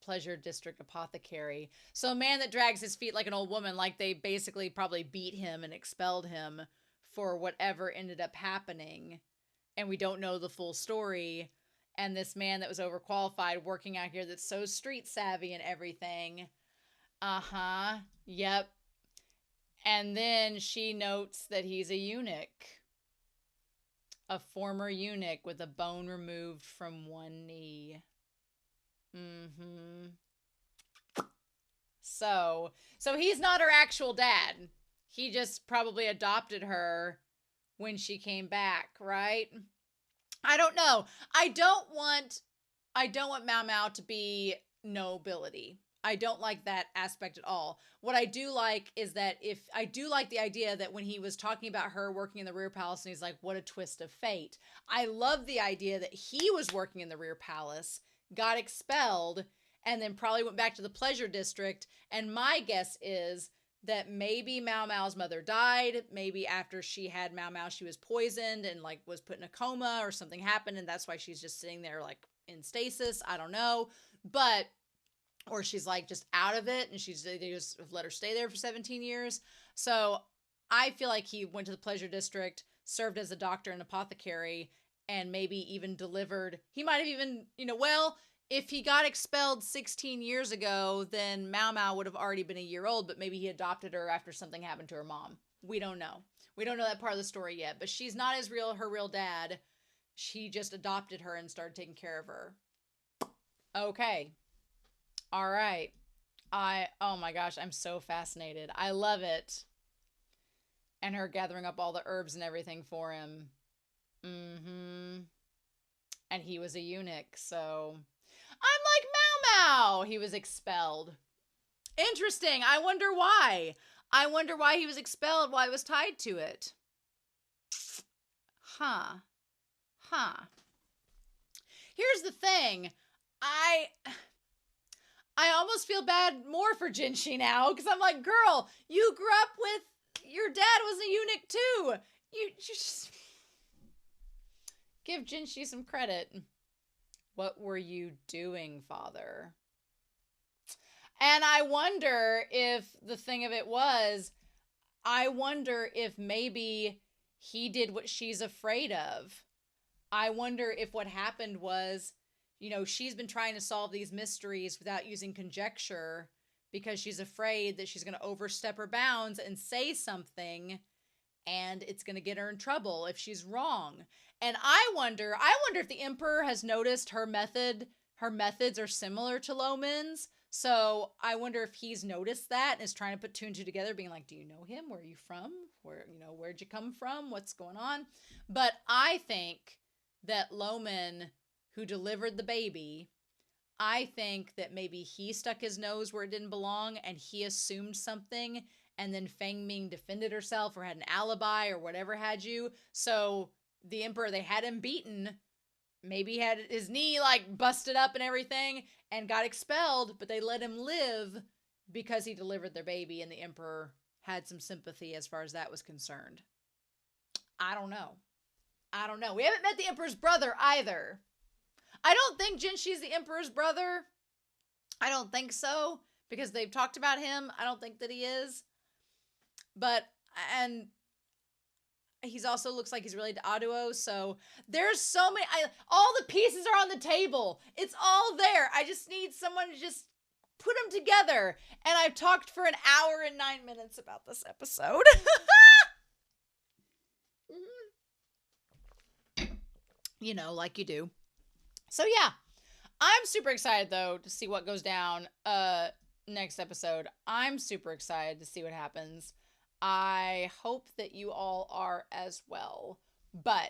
pleasure district apothecary. So a man that drags his feet like an old woman, like they basically probably beat him and expelled him for whatever ended up happening. And we don't know the full story. And this man that was overqualified working out here that's so street savvy and everything. Uh-huh. Yep. And then she notes that he's a eunuch. A former eunuch with a bone removed from one knee. Mm-hmm. So he's not her actual dad. He just probably adopted her when she came back, right? I don't know. I don't want MaoMao to be nobility. I don't like that aspect at all. What I do like is that I do like the idea that when he was talking about her working in the rear palace and he's like, what a twist of fate. I love the idea that he was working in the rear palace, got expelled, and then probably went back to the pleasure district. And my guess is that maybe MaoMao's mother died. Maybe after she had MaoMao, she was poisoned and like was put in a coma or something happened. And that's why she's just sitting there like in stasis. I don't know. But, or she's like just out of it and they just let her stay there for 17 years. So I feel like he went to the pleasure district, served as a doctor and apothecary, and maybe even delivered. He might have even, if he got expelled 16 years ago, then MaoMao would have already been a year old, but maybe he adopted her after something happened to her mom. We don't know. We don't know that part of the story yet, but she's not her real dad. She just adopted her and started taking care of her. Okay. All right. Oh my gosh, I'm so fascinated. I love it. And her gathering up all the herbs and everything for him. Mm-hmm. And he was a eunuch, so I'm like MaoMao. He was expelled. Interesting. I wonder why. I wonder why he was expelled, why it was tied to it. Huh. Here's the thing. I almost feel bad more for Jinshi now, because I'm like, girl, you grew up with, your dad was a eunuch too. You just give Jinshi some credit. What were you doing, father? And I wonder if the thing of it was, I wonder if maybe he did what she's afraid of. I wonder if what happened was, she's been trying to solve these mysteries without using conjecture because she's afraid that she's going to overstep her bounds and say something and it's going to get her in trouble if she's wrong. And I wonder if the emperor has noticed her methods are similar to Lo Min's. So I wonder if he's noticed that and is trying to put two and two together, being like, do you know him? Where are you from? Where'd you come from? What's going on? But I think that Lo Min, who delivered the baby, I think that maybe he stuck his nose where it didn't belong and he assumed something, and then Feng Ming defended herself or had an alibi or whatever had you. So the emperor, they had him beaten. Maybe he had his knee like busted up and everything and got expelled, but they let him live because he delivered their baby, and the emperor had some sympathy as far as that was concerned. I don't know. We haven't met the emperor's brother either. I don't think Jinshi's the emperor's brother. I don't think so, because they've talked about him. I don't think that he is. And he's also looks like he's related to Aduo, so there's so many, all the pieces are on the table. It's all there. I just need someone to just put them together. And I've talked for an hour and 9 minutes about this episode. like you do. So yeah, I'm super excited though to see what goes down next episode. I'm super excited to see what happens. I hope that you all are as well. But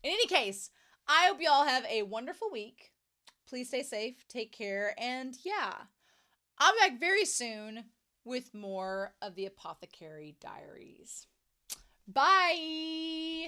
in any case, I hope you all have a wonderful week. Please stay safe, take care, and yeah, I'll be back very soon with more of the Apothecary Diaries. Bye!